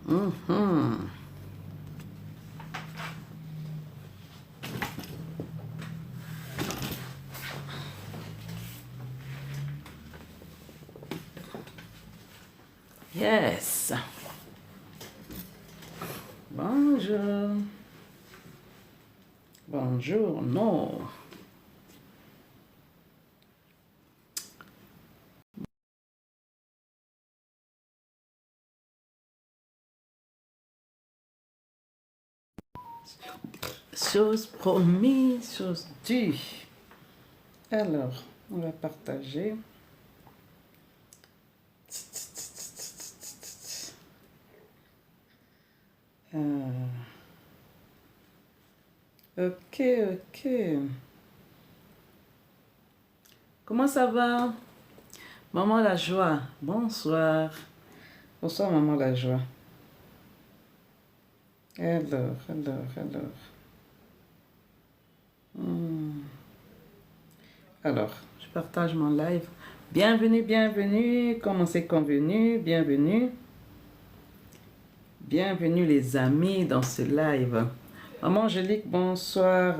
Mhm. Yes. Bonjour. Bonjour. Non. Chose promise, chose due. Alors, on va partager. Euh, ok, ok. Comment ça va? Maman la joie. Bonsoir. Bonsoir, maman la joie. Alors. Hmm. Alors, je partage mon live. Bienvenue, bienvenue. Comme on s'est convenu, bienvenue. Bienvenue les amis dans ce live. Maman Angélique, bonsoir.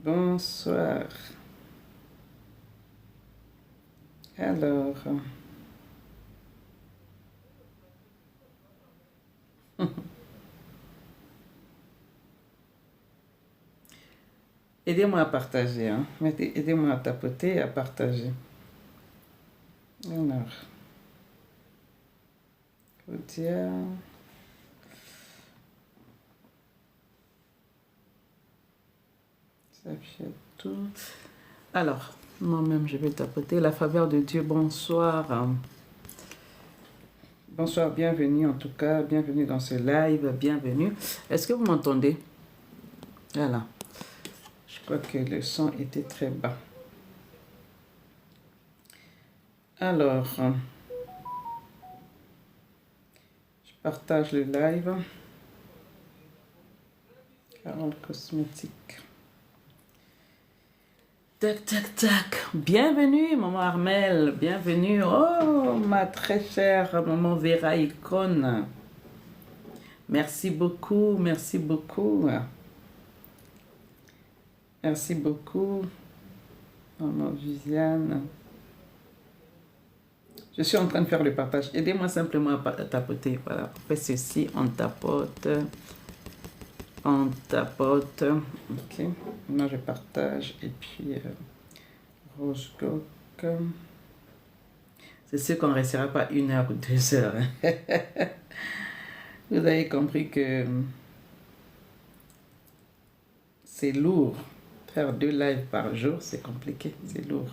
Bonsoir. Alors, aidez-moi à partager. Hein. Aidez-moi à tapoter et à partager. Alors, Claudia. Ça fait tout. Alors, moi-même, je vais tapoter. La faveur de Dieu, bonsoir. Bonsoir, bienvenue en tout cas. Bienvenue dans ce live. Bienvenue. Est-ce que vous m'entendez? Voilà. Je crois que le son était très bas. Alors, je partage le live. Carole Cosmétique. Tac, tac, tac. Bienvenue, maman Armel. Bienvenue. Oh, ma très chère maman Vera Icône. Merci beaucoup, merci beaucoup. Merci beaucoup, maman Viviane. Je suis en train de faire le partage. Aidez-moi simplement à tapoter. Voilà, on fait ceci, on tapote. On tapote. Ok. Moi, je partage. Et puis, Rose Coq. C'est sûr qu'on ne restera pas 1 heure ou 2 heures. Vous avez compris que c'est lourd. Faire 2 lives par jour, c'est compliqué. C'est lourd.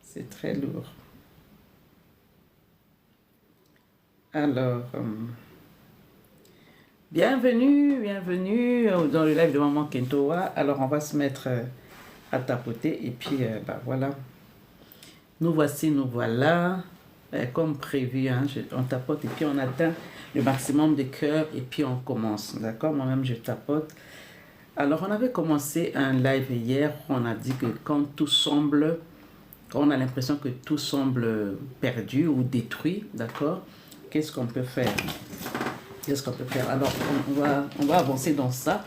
C'est très lourd. Alors, bienvenue dans le live de Maman Kentoa. Alors, on va se mettre à tapoter et puis, bah, voilà. Nous voici, nous voilà. Comme prévu, hein, on tapote et puis on atteint le maximum de cœurs et puis on commence. D'accord? Moi-même, je tapote. Alors, on avait commencé un live hier où on a dit que quand on a l'impression que tout semble perdu ou détruit, d'accord? Qu'est-ce qu'on peut faire? Qu'est-ce qu'on peut faire? Alors, on va avancer dans ça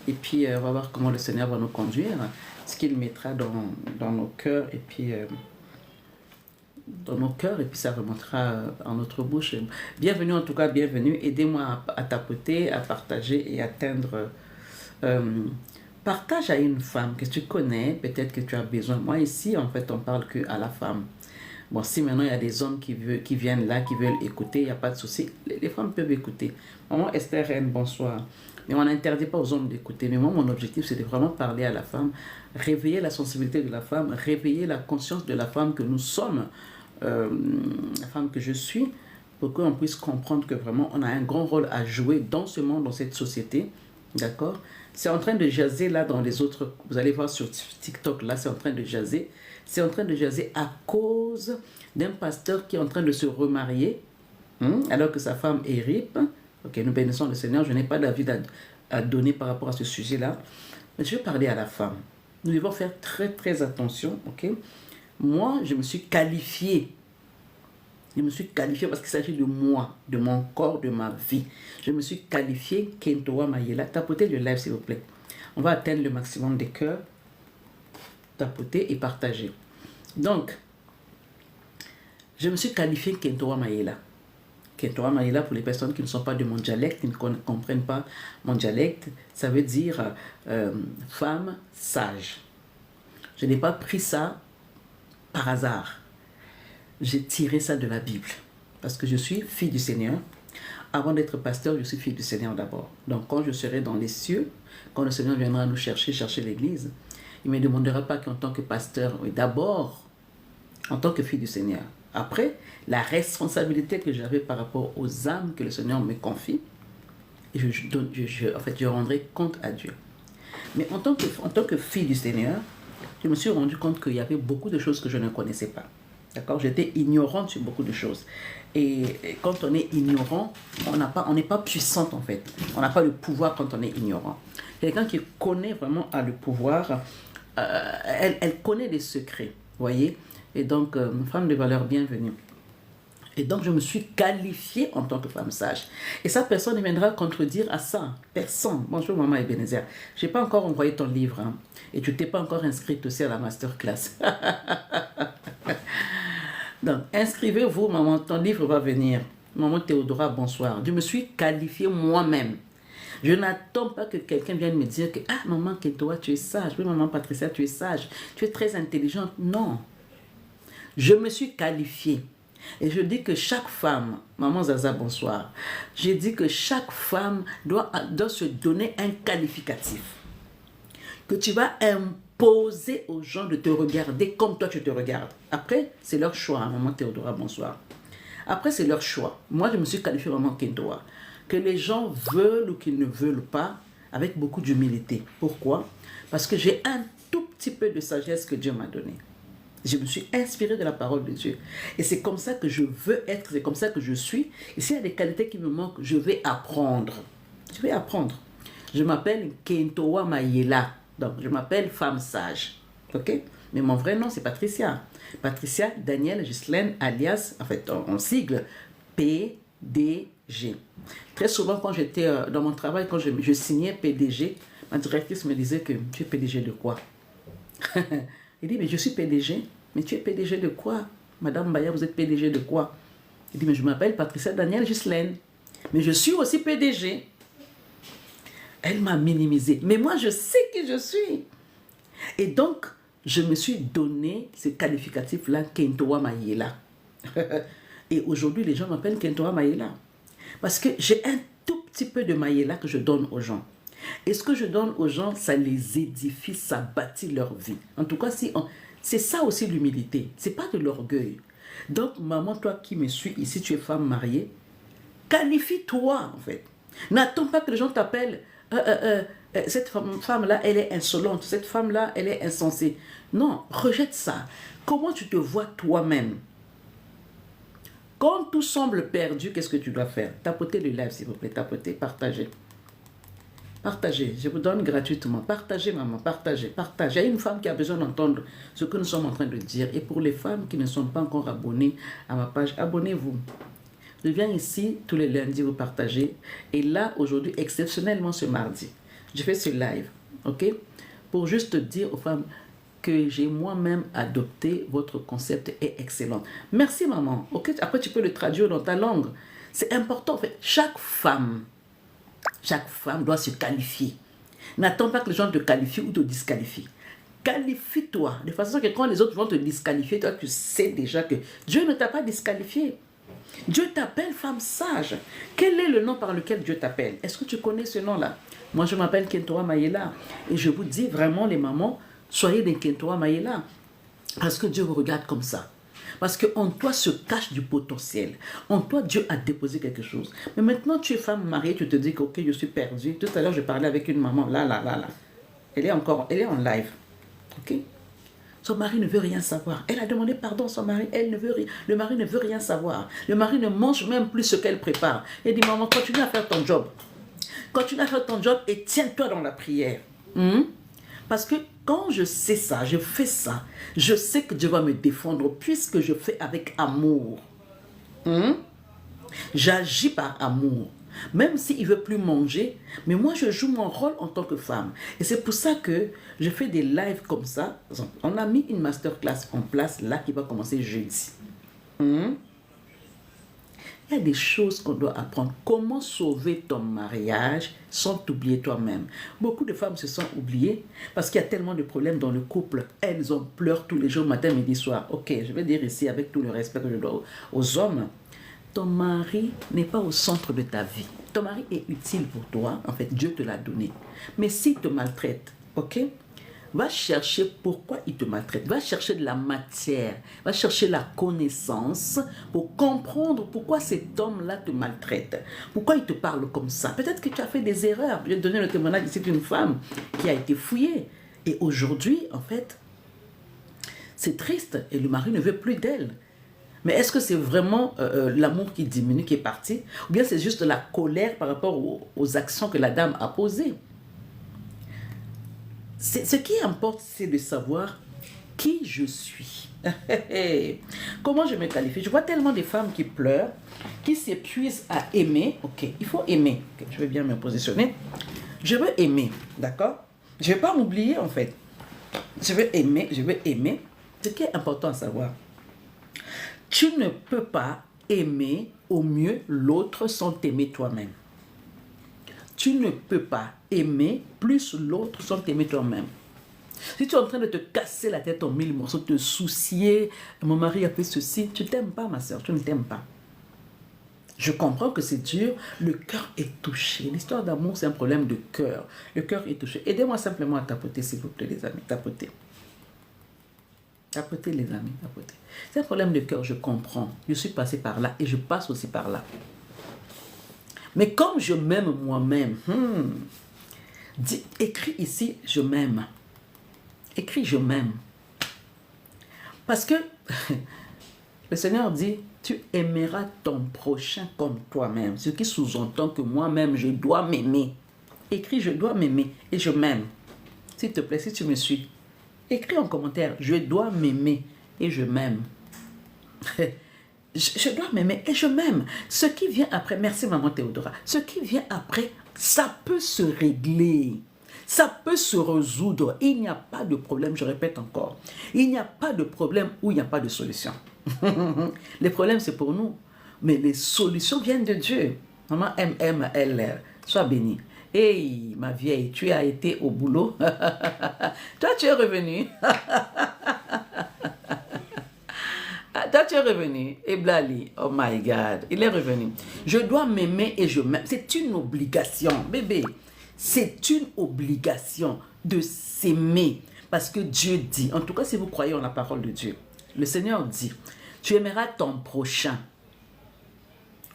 et puis on va voir comment le Seigneur va nous conduire, ce qu'il mettra dans nos cœurs et puis ça remontera en notre bouche. Bienvenue en tout cas, bienvenue. Aidez-moi à tapoter, à partager et atteindre. Partage à une femme que tu connais, peut-être que tu as besoin. Moi ici, en fait, on parle que à la femme. Bon, si maintenant il y a des hommes qui viennent là, qui veulent écouter, il n'y a pas de souci. Les femmes peuvent écouter. Maman Esther Reine, bonsoir. Mais on n'interdit pas aux hommes d'écouter. Mais moi, mon objectif, c'est de vraiment parler à la femme, réveiller la sensibilité de la femme, réveiller la conscience de la femme que nous sommes, la femme que je suis, pour qu'on puisse comprendre que vraiment, on a un grand rôle à jouer dans ce monde, dans cette société. D'accord? C'est en train de jaser là dans les autres. Vous allez voir sur TikTok, là, c'est en train de jaser. C'est en train de jaser à cause d'un pasteur qui est en train de se remarier, alors que sa femme est RIP. Ok, nous bénissons le Seigneur. Je n'ai pas d'avis à donner par rapport à ce sujet-là. Mais je vais parler à la femme. Nous devons faire très, très attention. Ok? Moi, je me suis qualifiée Je me suis qualifiée parce qu'il s'agit de moi, de mon corps, de ma vie. Je me suis qualifiée Kentoa Mayela. Tapotez le live, s'il vous plaît. On va atteindre le maximum des cœurs. Tapotez et partagez. Donc, je me suis qualifiée Kentoa Mayela. Kentoa Mayela, pour les personnes qui ne sont pas de mon dialecte, qui ne comprennent pas mon dialecte, ça veut dire femme sage. Je n'ai pas pris ça par hasard. J'ai tiré ça de la Bible. Parce que je suis fille du Seigneur. Avant d'être pasteur, je suis fille du Seigneur d'abord. Donc quand je serai dans les cieux, quand le Seigneur viendra nous chercher l'église, il ne me demandera pas qu'en tant que pasteur, mais d'abord en tant que fille du Seigneur. Après, la responsabilité que j'avais par rapport aux âmes que le Seigneur me confie, je rendrai compte à Dieu. Mais en tant que fille du Seigneur, je me suis rendu compte qu'il y avait beaucoup de choses que je ne connaissais pas. D'accord? J'étais ignorante sur beaucoup de choses. Et quand on est ignorant, on n'est pas puissante en fait. On n'a pas le pouvoir quand on est ignorant. Quelqu'un qui connaît vraiment a le pouvoir. Elle connaît des secrets, voyez? Et donc, une femme de valeur, bienvenue. Et donc, je me suis qualifiée en tant que femme sage. Et ça, personne ne viendra contredire à ça. Personne. Bonjour, maman Ebenezer. Je n'ai pas encore envoyé ton livre. Hein, et tu ne t'es pas encore inscrite aussi à la masterclass. Donc, inscrivez-vous, maman. Ton livre va venir. Maman Théodora, bonsoir. Je me suis qualifiée moi-même. Je n'attends pas que quelqu'un vienne me dire que « Ah, maman Kentoa, tu es sage. Oui, maman Patricia, tu es sage. Tu es très intelligente. » Non. Je me suis qualifiée. Et je dis que chaque femme, maman Zaza, bonsoir, j'ai dit que chaque femme doit se donner un qualificatif. Que tu vas imposer aux gens de te regarder comme toi tu te regardes. Après, c'est leur choix, hein, maman Théodora, bonsoir. Après, c'est leur choix. Moi, je me suis qualifiée maman Kentoa. Que les gens veulent ou qu'ils ne veulent pas, avec beaucoup d'humilité. Pourquoi? Parce que j'ai un tout petit peu de sagesse que Dieu m'a donnée. Je me suis inspirée de la parole de Dieu. Et c'est comme ça que je veux être, c'est comme ça que je suis. Et s'il y a des qualités qui me manquent, je vais apprendre. Je vais apprendre. Je m'appelle Kentoa Mayela. Donc, je m'appelle femme sage. OK? Mais mon vrai nom, c'est Patricia. Patricia Danielle Ghislaine, alias, en fait, en sigle, PDG. Très souvent, quand j'étais dans mon travail, quand je signais PDG, ma directrice me disait que tu es PDG de quoi? Il dit, mais je suis PDG. Mais tu es PDG de quoi? Madame Baya, vous êtes PDG de quoi? Il dit, mais je m'appelle Patricia Danielle Ghislaine. Mais je suis aussi PDG. Elle m'a minimisé. Mais moi, je sais qui je suis. Et donc, je me suis donné ce qualificatif-là, Kentoa Mayela. Et aujourd'hui, les gens m'appellent Kentoa Mayela. Parce que j'ai un tout petit peu de Mayela que je donne aux gens. Et ce que je donne aux gens, ça les édifie, ça bâtit leur vie. En tout cas, c'est ça aussi l'humilité. Ce n'est pas de l'orgueil. Donc, maman, toi qui me suis ici, tu es femme mariée, qualifie-toi, en fait. N'attends pas que les gens t'appellent cette femme-là, elle est insolente, cette femme-là, elle est insensée. Non, rejette ça. Comment tu te vois toi-même? Quand tout semble perdu, qu'est-ce que tu dois faire? Tapotez le live, s'il vous plaît. Tapotez, partagez. Partagez, je vous donne gratuitement. Partagez, maman, partagez, partagez. Il y a une femme qui a besoin d'entendre ce que nous sommes en train de dire. Et pour les femmes qui ne sont pas encore abonnées à ma page, abonnez-vous. Je viens ici tous les lundis vous partager. Et là, aujourd'hui, exceptionnellement ce mardi, je fais ce live, ok? Pour juste dire aux femmes que j'ai moi-même adopté votre concept est excellent. Merci, maman. Ok, après, tu peux le traduire dans ta langue. C'est important, en fait. Chaque femme doit se qualifier. N'attends pas que les gens te qualifient ou te disqualifient. Qualifie-toi, de façon que quand les autres vont te disqualifier, toi, tu sais déjà que Dieu ne t'a pas disqualifié. Dieu t'appelle femme sage. Quel est le nom par lequel Dieu t'appelle? Est-ce que tu connais ce nom-là? Moi, je m'appelle Kentoa Mayela. Et je vous dis vraiment, les mamans, soyez des Kentoa Mayela. Parce que Dieu vous regarde comme ça. Parce qu'en toi se cache du potentiel. En toi, Dieu a déposé quelque chose. Mais maintenant, tu es femme mariée, tu te dis que ok, je suis perdue. Tout à l'heure, je parlais avec une maman, là. Elle est en live. Ok? Son mari ne veut rien savoir. Elle a demandé pardon à son mari. Elle ne veut rien. Le mari ne veut rien savoir. Le mari ne mange même plus ce qu'elle prépare. Elle dit, maman, continue à faire ton job. Continue à faire ton job et tiens-toi dans la prière. Parce que quand je sais ça, je fais ça, je sais que Dieu va me défendre puisque je fais avec amour. Hein? J'agis par amour. Même s'il ne veut plus manger, mais moi je joue mon rôle en tant que femme. Et c'est pour ça que je fais des lives comme ça. On a mis une masterclass en place là qui va commencer jeudi. Hein? Il y a des choses qu'on doit apprendre. Comment sauver ton mariage sans t'oublier toi-même. Beaucoup de femmes se sont oubliées parce qu'il y a tellement de problèmes dans le couple. Elles en pleurent tous les jours, matin, midi, soir. Ok, je vais dire ici avec tout le respect que je dois aux hommes. Ton mari n'est pas au centre de ta vie. Ton mari est utile pour toi. En fait, Dieu te l'a donné. Mais s'il te maltraite, ok? Va chercher pourquoi il te maltraite. Va chercher de la matière. Va chercher la connaissance pour comprendre pourquoi cet homme-là te maltraite. Pourquoi il te parle comme ça. Peut-être que tu as fait des erreurs. Je vais te donner le témoignage ici d'une femme qui a été fouillée. Et aujourd'hui, en fait, c'est triste. Et le mari ne veut plus d'elle. Mais est-ce que c'est vraiment l'amour qui diminue, qui est parti? Ou bien c'est juste la colère par rapport aux actions que la dame a posées? Ce qui importe, c'est de savoir qui je suis. Comment je me qualifie? Je vois tellement de femmes qui pleurent, qui s'épuisent à aimer. Ok, il faut aimer. Okay, je vais bien me positionner. Je veux aimer, d'accord? Je ne vais pas m'oublier en fait. Je veux aimer, je veux aimer. Ce qui est important à savoir, tu ne peux pas aimer au mieux l'autre sans t'aimer toi-même. Tu ne peux pas aimer plus l'autre sans t'aimer toi-même. Si tu es en train de te casser la tête en mille morceaux, te soucier, mon mari a fait ceci, tu ne t'aimes pas ma soeur, tu ne t'aimes pas. Je comprends que c'est dur, le cœur est touché. L'histoire d'amour, c'est un problème de cœur. Le cœur est touché. Aidez-moi simplement à tapoter, s'il vous plaît, les amis, tapoter. Tapoter, les amis, tapoter. C'est un problème de cœur, je comprends. Je suis passé par là et je passe aussi par là. Mais comme je m'aime moi-même, écris ici, je m'aime. Écris, je m'aime. Parce que le Seigneur dit, tu aimeras ton prochain comme toi-même. Ce qui sous-entend que moi-même, je dois m'aimer. Écris, je dois m'aimer et je m'aime. S'il te plaît, si tu me suis, écris en commentaire, je dois m'aimer et je m'aime. Je dois m'aimer et je m'aime. Ce qui vient après, merci maman Théodora, ce qui vient après, ça peut se régler. Ça peut se résoudre. Il n'y a pas de problème, je répète encore. Il n'y a pas de problème où il n'y a pas de solution. Les problèmes, c'est pour nous. Mais les solutions viennent de Dieu. Maman MMLR, sois bénie. Hey, ma vieille, tu as été au boulot. Toi, tu es revenue. Toi, tu es revenu. Et Blali, oh my God, il est revenu. Je dois m'aimer et je m'aime. C'est une obligation, bébé. C'est une obligation de s'aimer. Parce que Dieu dit, en tout cas si vous croyez en la parole de Dieu, le Seigneur dit, tu aimeras ton prochain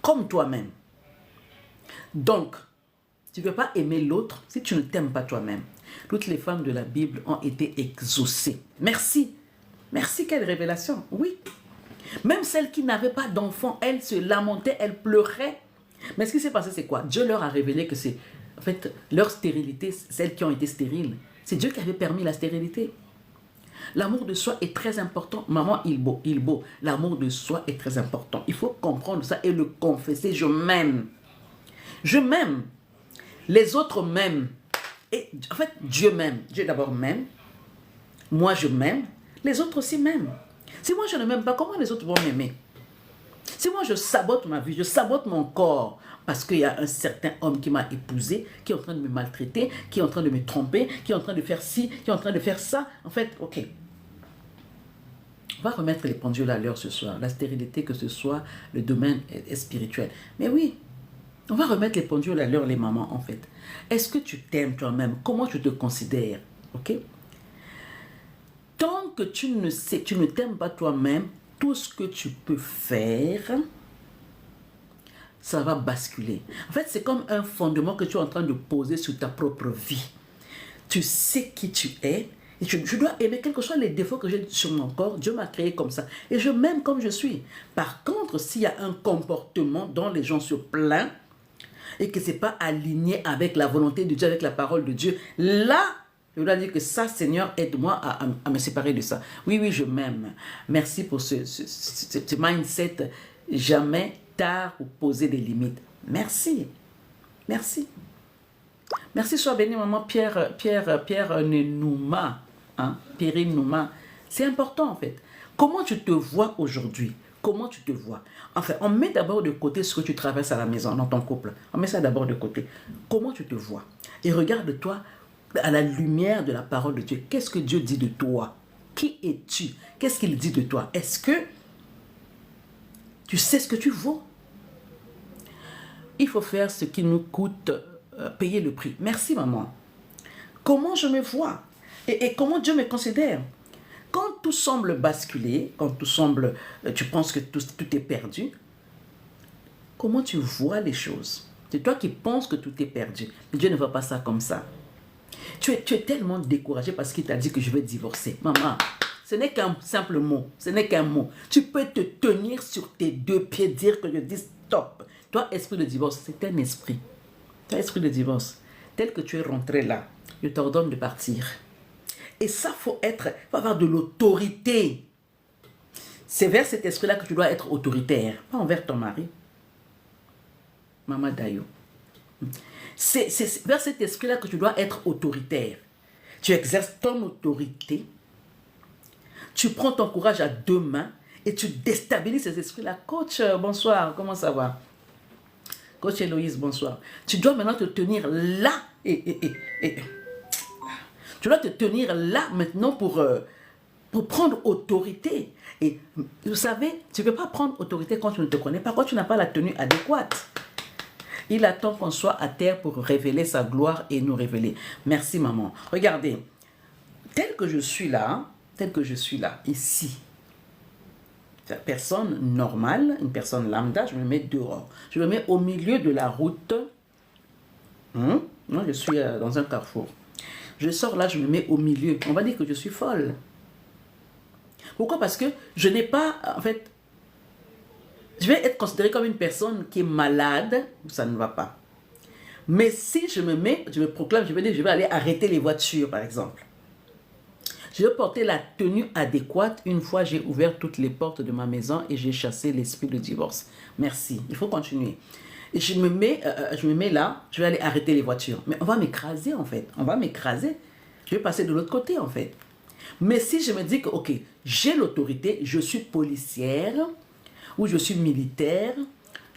comme toi-même. Donc, tu ne peux pas aimer l'autre si tu ne t'aimes pas toi-même. Toutes les femmes de la Bible ont été exaucées. Merci. Merci, quelle révélation. Oui. Même celles qui n'avaient pas d'enfants, elles se lamentaient, elles pleuraient. Mais ce qui s'est passé, c'est quoi? Dieu leur a révélé que c'est, en fait, leur stérilité, celles qui ont été stériles, c'est Dieu qui avait permis la stérilité. L'amour de soi est très important. Maman, il beau. L'amour de soi est très important. Il faut comprendre ça et le confesser. Je m'aime. Je m'aime. Les autres m'aiment. Et en fait, Dieu m'aime. Dieu d'abord m'aime. Moi, je m'aime. Les autres aussi m'aiment. Si moi, je ne m'aime pas, comment les autres vont m'aimer? Si moi, je sabote ma vie, je sabote mon corps, parce qu'il y a un certain homme qui m'a épousé, qui est en train de me maltraiter, qui est en train de me tromper, qui est en train de faire ci, qui est en train de faire ça. En fait, ok. On va remettre les pendules à l'heure ce soir. La stérilité, que ce soit le domaine est spirituel. Mais oui, on va remettre les pendules à l'heure, les mamans, en fait. Est-ce que tu t'aimes toi-même? Comment tu te considères? Ok? Tant que tu ne t'aimes pas toi-même, tout ce que tu peux faire, ça va basculer. En fait, c'est comme un fondement que tu es en train de poser sur ta propre vie. Tu sais qui tu es. Et je dois aimer, quels que soient les défauts que j'ai sur mon corps, Dieu m'a créé comme ça. Et je m'aime comme je suis. Par contre, s'il y a un comportement dont les gens se plaignent et que ce n'est pas aligné avec la volonté de Dieu, avec la parole de Dieu, là, je dois dire que ça, Seigneur, aide-moi à me séparer de ça. Oui, oui, je m'aime. Merci pour ce mindset jamais tard pour poser des limites. Merci. Merci. Merci, sois béni, maman Pierre Nenouma. Hein? Pierre Nenouma. C'est important, en fait. Comment tu te vois aujourd'hui? Comment tu te vois? Enfin, on met d'abord de côté ce que tu traverses à la maison, dans ton couple. On met ça d'abord de côté. Comment tu te vois? Et regarde-toi à la lumière de la parole de Dieu. Qu'est-ce que Dieu dit de toi? Qui es-tu? Qu'est-ce qu'il dit de toi? Est-ce que tu sais ce que tu vaux? Il faut faire ce qui nous coûte, payer le prix. Merci, maman. Comment je me vois? Et comment Dieu me considère? Quand tout semble basculer, quand tout semble, tu penses que tout est perdu, comment tu vois les choses? C'est toi qui penses que tout est perdu. Mais Dieu ne voit pas ça comme ça. Tu es tellement découragé parce qu'il t'a dit que je vais divorcer. Maman, ce n'est qu'un simple mot. Ce n'est qu'un mot. Tu peux te tenir sur tes deux pieds, dire que je dis stop. Toi, esprit de divorce, c'est un esprit. Toi, esprit de divorce, tel que tu es rentré là, je t'ordonne de partir. Et ça, faut avoir de l'autorité. C'est vers cet esprit-là que tu dois être autoritaire, pas envers ton mari. Maman Dayo. C'est vers cet esprit-là que tu dois être autoritaire. Tu exerces ton autorité, tu prends ton courage à deux mains et tu déstabilises ces esprits-là. Coach, bonsoir, comment ça va? Coach Héloïse, bonsoir. Tu dois maintenant te tenir là tu dois te tenir là maintenant pour prendre autorité. Et vous savez, tu ne peux pas prendre autorité quand tu ne te connais pas, quand tu n'as pas la tenue adéquate. Il attend qu'on soit à terre pour révéler sa gloire et nous révéler. Merci, maman. Regardez, tel que je suis là, ici, personne normale, une personne lambda, je me mets dehors. Je me mets au milieu de la route. Moi, je suis dans un carrefour. Je sors là, je me mets au milieu. On va dire que je suis folle. Pourquoi? Parce que je n'ai pas, en fait, je vais être considérée comme une personne qui est malade, ça ne va pas. Mais si je me proclame, je vais dire, je vais aller arrêter les voitures, par exemple. Je vais porter la tenue adéquate une fois j'ai ouvert toutes les portes de ma maison et j'ai chassé l'esprit de divorce. Merci. Il faut continuer. Et je me mets là, je vais aller arrêter les voitures. Mais on va m'écraser, en fait. On va m'écraser. Je vais passer de l'autre côté, en fait. Mais si je me dis que, ok, j'ai l'autorité, je suis policière ou je suis militaire,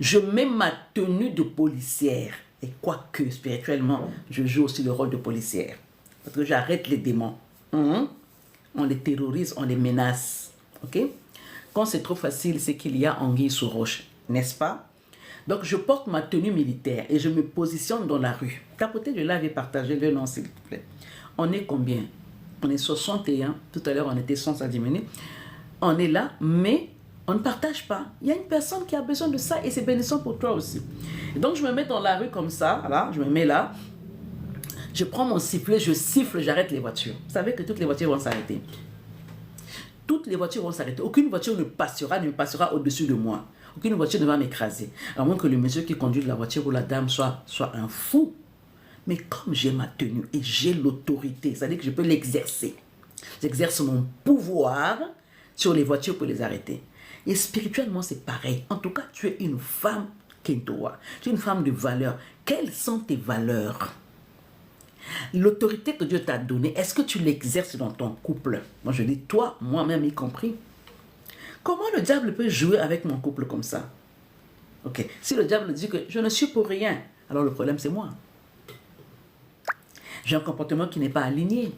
je mets ma tenue de policière. Et quoique, spirituellement, je joue aussi le rôle de policière. Parce que j'arrête les démons. On les terrorise, on les menace. Ok? Quand c'est trop facile, c'est qu'il y a anguille sous roche. N'est-ce pas? Donc, je porte ma tenue militaire et je me positionne dans la rue. Tapotez le live et partagez le nom, s'il vous plaît. On est combien? On est 61. Tout à l'heure, on était 100, ça a diminué. On est là, mais on ne partage pas. Il y a une personne qui a besoin de ça et c'est bénissant pour toi aussi. Et donc, je me mets dans la rue comme ça. Voilà, je me mets là. Je prends mon sifflet, je siffle, j'arrête les voitures. Vous savez que toutes les voitures vont s'arrêter. Toutes les voitures vont s'arrêter. Aucune voiture ne passera au-dessus de moi. Aucune voiture ne va m'écraser. À moins que le monsieur qui conduit la voiture ou la dame soit un fou. Mais comme j'ai ma tenue et j'ai l'autorité, c'est-à-dire que je peux l'exercer. J'exerce mon pouvoir sur les voitures pour les arrêter. Et spirituellement, c'est pareil. En tout cas, tu es une femme Kentoa. Tu es une femme de valeur. Quelles sont tes valeurs? L'autorité que Dieu t'a donnée, est-ce que tu l'exerces dans ton couple? Moi, je dis toi, moi-même y compris. Comment le diable peut jouer avec mon couple comme ça? Ok, si le diable dit que je ne suis pour rien, alors le problème c'est moi. J'ai un comportement qui n'est pas aligné.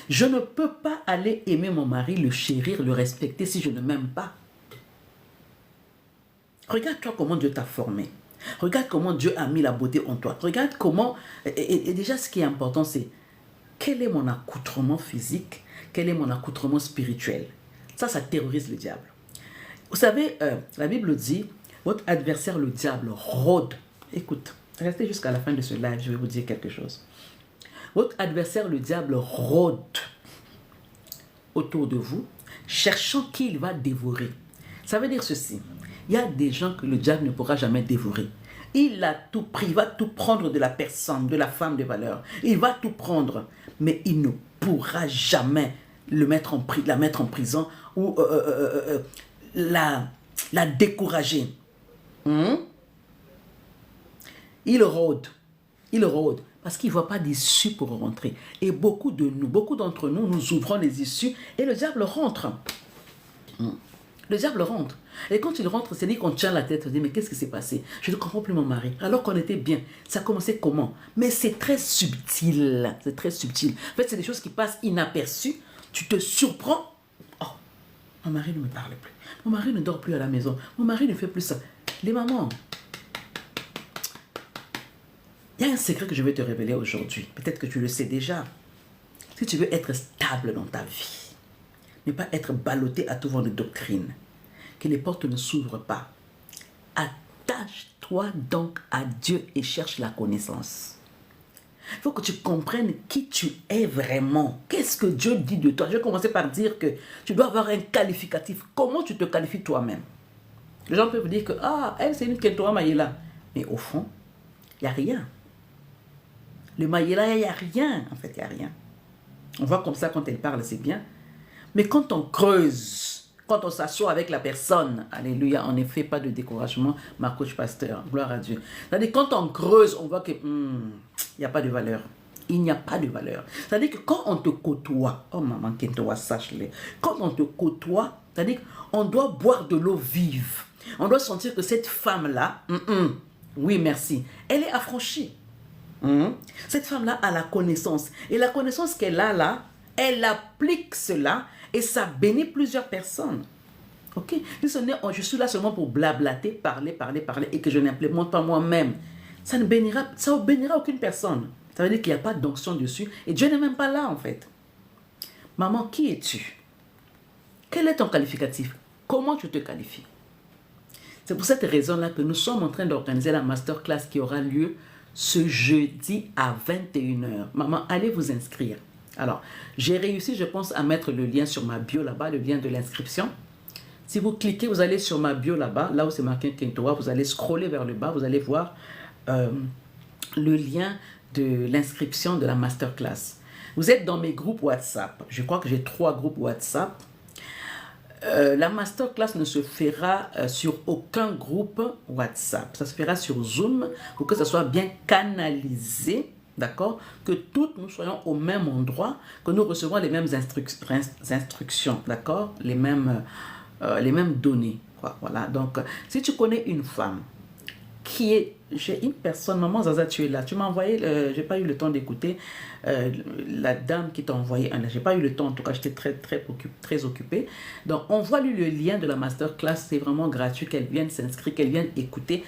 Je ne peux pas aller aimer mon mari, le chérir, le respecter si je ne m'aime pas. Regarde-toi comment Dieu t'a formé. Regarde comment Dieu a mis la beauté en toi. Regarde comment... Et déjà, ce qui est important, c'est quel est mon accoutrement physique, quel est mon accoutrement spirituel. Ça terrorise le diable. Vous savez, la Bible dit, votre adversaire, le diable, rôde. Écoute, restez jusqu'à la fin de ce live, je vais vous dire quelque chose. Votre adversaire, le diable, rôde autour de vous, cherchant qui il va dévorer. Ça veut dire ceci. Il y a des gens que le diable ne pourra jamais dévorer. Il a tout pris, il va tout prendre de la personne, de la femme de valeur. Il va tout prendre, mais il ne pourra jamais la mettre en prison ou la décourager. Il rôde. Il rôde. Parce qu'il ne voit pas d'issue pour rentrer. Et beaucoup d'entre nous, nous ouvrons les issues et le diable rentre. Le diable rentre. Et quand il rentre, c'est dit qu'on tient la tête, on dit, mais qu'est-ce qui s'est passé? Je ne comprends plus mon mari. Alors qu'on était bien. Ça a commencé comment? Mais c'est très subtil. C'est très subtil. En fait, c'est des choses qui passent inaperçues. Tu te surprends. Oh, mon mari ne me parle plus. Mon mari ne dort plus à la maison. Mon mari ne fait plus ça. Les mamans, il y a un secret que je vais te révéler aujourd'hui. Peut-être que tu le sais déjà. Si tu veux être stable dans ta vie, ne pas être ballotté à tout vent de doctrine, que les portes ne s'ouvrent pas, attache-toi donc à Dieu et cherche la connaissance. Il faut que tu comprennes qui tu es vraiment. Qu'est-ce que Dieu dit de toi? Je vais commencer par dire que tu dois avoir un qualificatif. Comment tu te qualifies toi-même? Les gens peuvent dire que, ah, elle c'est une Kentoa Mayela. Mais au fond, il n'y a rien. Le Mayela, il n'y a rien. En fait, il n'y a rien. On voit comme ça quand elle parle, c'est bien. Mais quand on creuse, quand on s'assoit avec la personne, alléluia, on ne fait pas de découragement, ma coach pasteur, gloire à Dieu. C'est-à-dire quand on creuse, on voit que il n'y a pas de valeur. Il n'y a pas de valeur. C'est-à-dire que quand on te côtoie, oh maman, Kentoa, sache-le, quand on te côtoie, c'est-à-dire qu'on doit boire de l'eau vive. On doit sentir que cette femme-là, oui, merci, elle est affranchie. Cette femme-là a la connaissance. Et la connaissance qu'elle a là, elle applique cela et ça bénit plusieurs personnes. Ok? Je suis là seulement pour blablater, parler et que je n'implémente pas moi-même. Ça ne bénira aucune personne. Ça veut dire qu'il n'y a pas d'onction dessus et Dieu n'est même pas là en fait. Maman, qui es-tu? Quel est ton qualificatif? Comment tu te qualifies? C'est pour cette raison-là que nous sommes en train d'organiser la masterclass qui aura lieu ce jeudi à 21h. Maman, allez vous inscrire. Alors, j'ai réussi, je pense, à mettre le lien sur ma bio là-bas, le lien de l'inscription. Si vous cliquez, vous allez sur ma bio là-bas, là où c'est marqué Kentoa, vous allez scroller vers le bas, vous allez voir le lien de l'inscription de la masterclass. Vous êtes dans mes groupes WhatsApp. Je crois que j'ai 3 groupes WhatsApp. La masterclass ne se fera sur aucun groupe WhatsApp. Ça se fera sur Zoom pour que ça soit bien canalisé, d'accord? Que toutes nous soyons au même endroit, que nous recevons les mêmes instructions, d'accord? Les mêmes données, quoi. Voilà. Donc, si tu connais une femme qui est... J'ai une personne, maman Zaza, tu es là. Tu m'as envoyé, j'ai pas eu le temps d'écouter la dame qui t'a envoyé un. J'ai pas eu le temps, en tout cas, j'étais très occupée. Donc, envoie-lui le lien de la masterclass, c'est vraiment gratuit, qu'elle vienne s'inscrire, qu'elle vienne écouter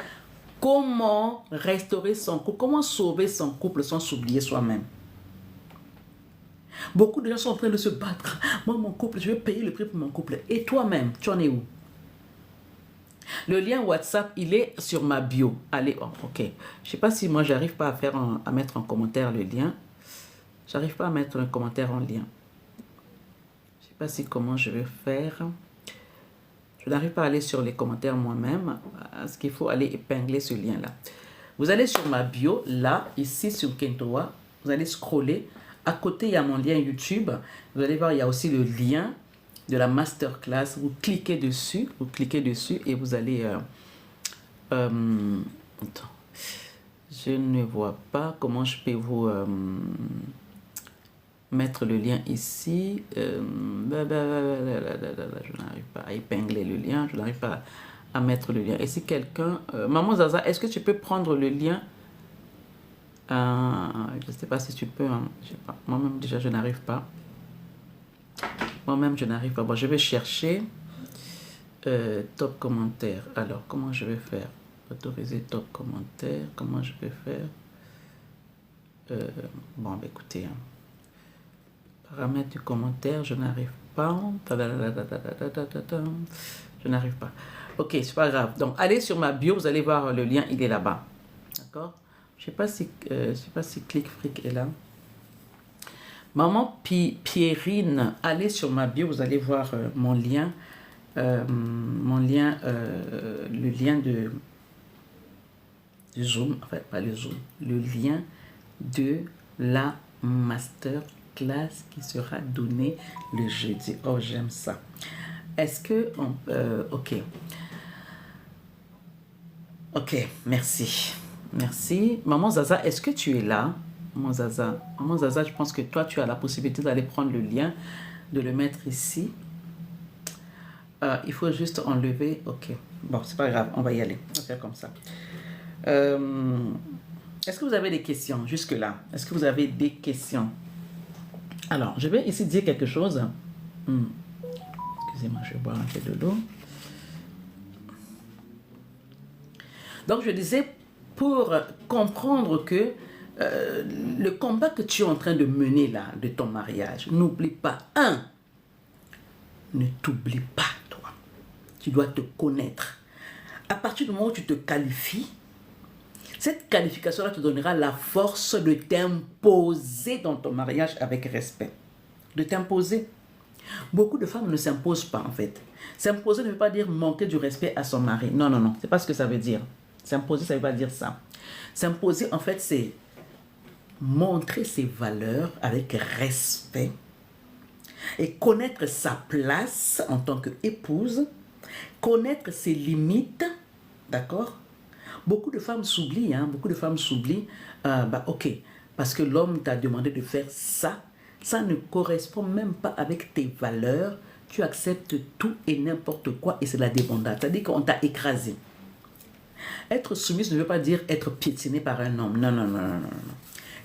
comment restaurer son couple, comment sauver son couple sans s'oublier soi-même. Beaucoup de gens sont en train de se battre. Moi, mon couple, je vais payer le prix pour mon couple. Et toi-même, tu en es où? Le lien WhatsApp, il est sur ma bio. Allez, oh, ok. Je ne sais pas si moi, j'arrive pas à mettre en commentaire le lien. J'arrive pas à mettre un commentaire en lien. Je ne sais pas si comment je vais faire. Je n'arrive pas à aller sur les commentaires moi-même. Parce qu'il faut aller épingler ce lien-là. Vous allez sur ma bio, là, ici sur Kentoa. Vous allez scroller. À côté, il y a mon lien YouTube. Vous allez voir, il y a aussi le lien de la masterclass. Vous cliquez dessus et vous allez... attends, je ne vois pas comment je peux vous mettre le lien ici. Je n'arrive pas à épingler le lien, je n'arrive pas à mettre le lien. Et si quelqu'un... Maman Zaza, est-ce que tu peux prendre le lien? Je ne sais pas si tu peux. Hein, je sais pas. Moi-même, déjà, je n'arrive pas. Moi-même, je n'arrive pas. Bon, je vais chercher top commentaire. Alors, comment je vais faire? Autoriser top commentaire. Comment je vais faire? Bon, bah, écoutez. Hein. Paramètres du commentaire, je n'arrive pas. Je n'arrive pas. Ok, c'est pas grave. Donc, allez sur ma bio. Vous allez voir le lien. Il est là-bas. D'accord? Je ne sais pas si ClickFreak est là. Maman Pierrine, allez sur ma bio, vous allez voir mon lien. Le lien de Zoom, enfin pas le Zoom, le lien de la masterclass qui sera donnée le jeudi. Oh, j'aime ça. Est-ce que... ok. Ok, merci. Merci. Maman Zaza, est-ce que tu es là? Maman Zaza. Maman Zaza, je pense que toi, tu as la possibilité d'aller prendre le lien, de le mettre ici. Il faut juste enlever. Ok. Bon, c'est pas grave, on va y aller. On va faire comme ça. Est-ce que vous avez des questions jusque-là? Est-ce que vous avez des questions? Alors, je vais ici dire quelque chose. Excusez-moi, je vais boire un peu de l'eau. Donc, je disais, pour comprendre que le combat que tu es en train de mener là, de ton mariage, n'oublie pas, ne t'oublie pas, toi. Tu dois te connaître. À partir du moment où tu te qualifies, cette qualification-là te donnera la force de t'imposer dans ton mariage avec respect. De t'imposer. Beaucoup de femmes ne s'imposent pas en fait. S'imposer ne veut pas dire manquer du respect à son mari. Non, non, non. C'est pas ce que ça veut dire. S'imposer, ça ne veut pas dire ça. S'imposer, en fait, c'est montrer ses valeurs avec respect et connaître sa place en tant qu'épouse, connaître ses limites, d'accord? Beaucoup de femmes s'oublient, beaucoup de femmes s'oublient, ok, parce que l'homme t'a demandé de faire ça, ça ne correspond même pas avec tes valeurs, tu acceptes tout et n'importe quoi et c'est la débandade, c'est-à-dire qu'on t'a écrasé. Être soumise ne veut pas dire être piétinée par un homme, non, non, non, non, non.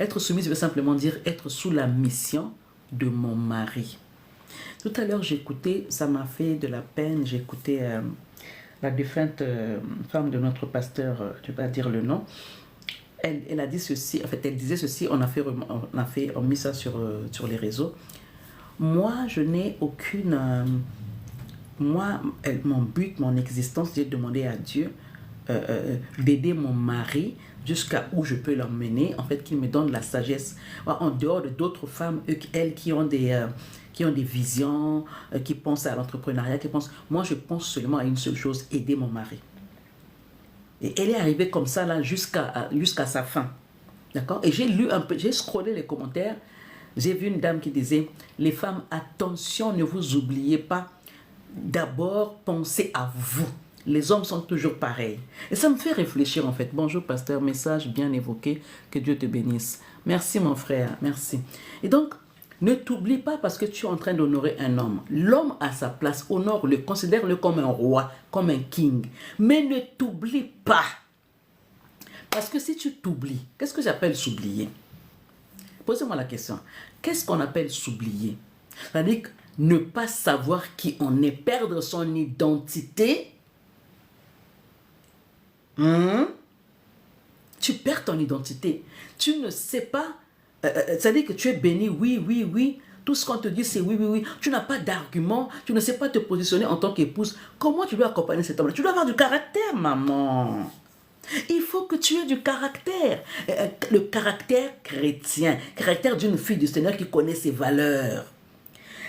Être soumise veut simplement dire être sous la mission de mon mari. Tout à l'heure, j'écoutais, ça m'a fait de la peine, j'écoutais la défunte femme de notre pasteur, je ne vais pas dire le nom, elle a dit ceci, en fait, elle disait ceci, on a mis ça sur les réseaux. Moi, je n'ai aucune... mon but, mon existence, j'ai demandé à Dieu d'aider mon mari jusqu'à où je peux l'emmener, en fait, qu'il me donne la sagesse. En dehors de d'autres femmes, elles qui ont des visions, qui pensent à l'entrepreneuriat, moi je pense seulement à une seule chose, aider mon mari. Et elle est arrivée comme ça là jusqu'à sa fin. D'accord? Et j'ai lu un peu, j'ai scrollé les commentaires, j'ai vu une dame qui disait, les femmes, attention, ne vous oubliez pas, d'abord pensez à vous. Les hommes sont toujours pareils. Et ça me fait réfléchir en fait. Bonjour pasteur, message bien évoqué, que Dieu te bénisse. Merci mon frère, merci. Et donc, ne t'oublie pas parce que tu es en train d'honorer un homme. L'homme a sa place, honore-le, considère-le comme un roi, comme un king. Mais ne t'oublie pas. Parce que si tu t'oublies, qu'est-ce que j'appelle s'oublier? Posez-moi la question. Qu'est-ce qu'on appelle s'oublier? C'est-à-dire ne pas savoir qui on est, perdre son identité. Tu perds ton identité. Tu ne sais pas. C'est-à-dire que tu es béni, oui, oui, oui. Tout ce qu'on te dit, c'est oui, oui, oui. Tu n'as pas d'argument. Tu ne sais pas te positionner en tant qu'épouse. Comment tu dois accompagner cet homme-là? Tu dois avoir du caractère, maman. Il faut que tu aies du caractère. Le caractère chrétien. Caractère d'une fille du Seigneur qui connaît ses valeurs.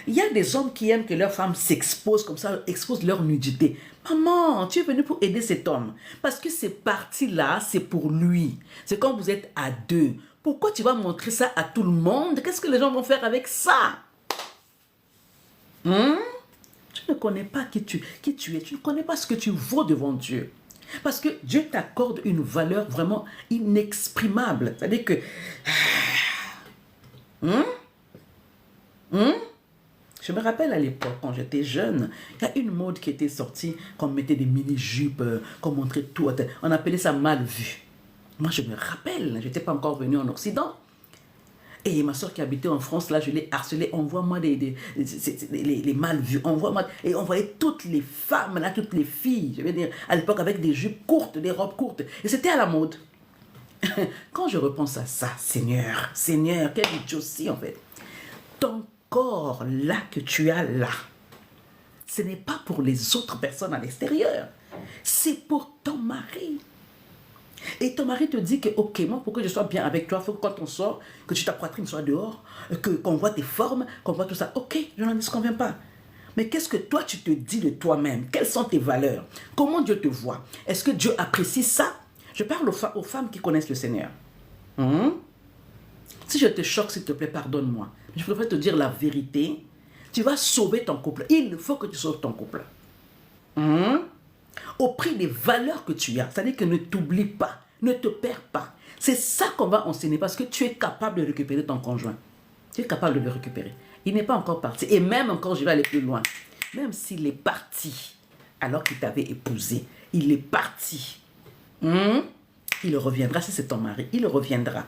Il y a des hommes qui aiment que leurs femmes s'exposent comme ça, exposent leur nudité. Maman, tu es venue pour aider cet homme. Parce que ces parties-là, c'est pour lui. C'est quand vous êtes à deux. Pourquoi tu vas montrer ça à tout le monde? Qu'est-ce que les gens vont faire avec ça? Tu ne connais pas qui tu es. Tu ne connais pas ce que tu vaux devant Dieu. Parce que Dieu t'accorde une valeur vraiment inexprimable. C'est-à-dire que... Je me rappelle à l'époque, quand j'étais jeune, il y a une mode qui était sortie, qu'on mettait des mini-jupes, qu'on montrait tout. On appelait ça mal vu. Moi, je me rappelle, je n'étais pas encore venue en Occident. Et ma soeur qui habitait en France, là, je l'ai harcelée. Envoie-moi les mal vus. Et on voyait toutes les femmes, là, toutes les filles, je veux dire, à l'époque, avec des jupes courtes, des robes courtes. Et c'était à la mode. Quand je repense à ça, Seigneur, quelle idiotie, en fait. Ton corps là que tu as là, ce n'est pas pour les autres personnes à l'extérieur, c'est pour ton mari. Et ton mari te dit que, ok, moi pour que je sois bien avec toi, il faut que quand on sort, que ta poitrine soit dehors, qu'on voit tes formes, qu'on voit tout ça. Ok, je n'en disconviens pas. Mais qu'est-ce que toi tu te dis de toi-même? Quelles sont tes valeurs? Comment Dieu te voit? Est-ce que Dieu apprécie ça? Je parle aux femmes qui connaissent le Seigneur. Si je te choque, s'il te plaît, pardonne-moi. Je préfère te dire la vérité. Tu vas sauver ton couple. Il faut que tu sauves ton couple. au prix des valeurs que tu as. C'est-à-dire que ne t'oublie pas, ne te perds pas. C'est ça qu'on va enseigner parce que tu es capable de récupérer ton conjoint. Tu es capable de le récupérer. Il n'est pas encore parti. Et même encore, je vais aller plus loin. Même s'il est parti, alors qu'il t'avait épousé, il est parti. Il reviendra, si c'est ton mari, il reviendra.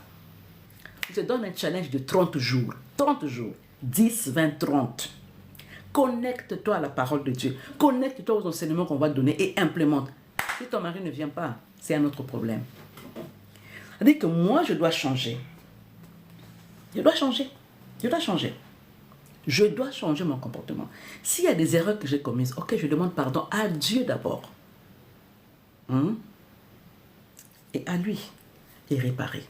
Je te donne un challenge de 30 jours. 30 jours. 10, 20, 30. Connecte-toi à la parole de Dieu. Connecte-toi aux enseignements qu'on va te donner et implémente. Si ton mari ne vient pas, c'est un autre problème. C'est-à-dire que moi, je dois changer. Je dois changer. Je dois changer. Je dois changer mon comportement. S'il y a des erreurs que j'ai commises, ok, je demande pardon à Dieu d'abord. Et à lui. Et réparer.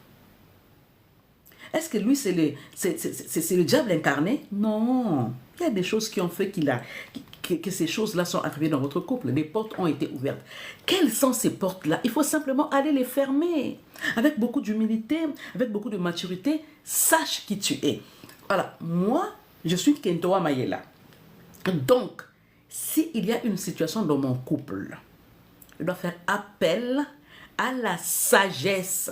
Est-ce que lui, c'est le diable incarné? Non. Il y a des choses qui ont fait que ces choses-là sont arrivées dans votre couple. Des portes ont été ouvertes. Quelles sont ces portes-là? Il faut simplement aller les fermer. Avec beaucoup d'humilité, avec beaucoup de maturité, sache qui tu es. Voilà. Moi, je suis Kentoa Mayela. Donc, s'il y a une situation dans mon couple, je dois faire appel à la sagesse.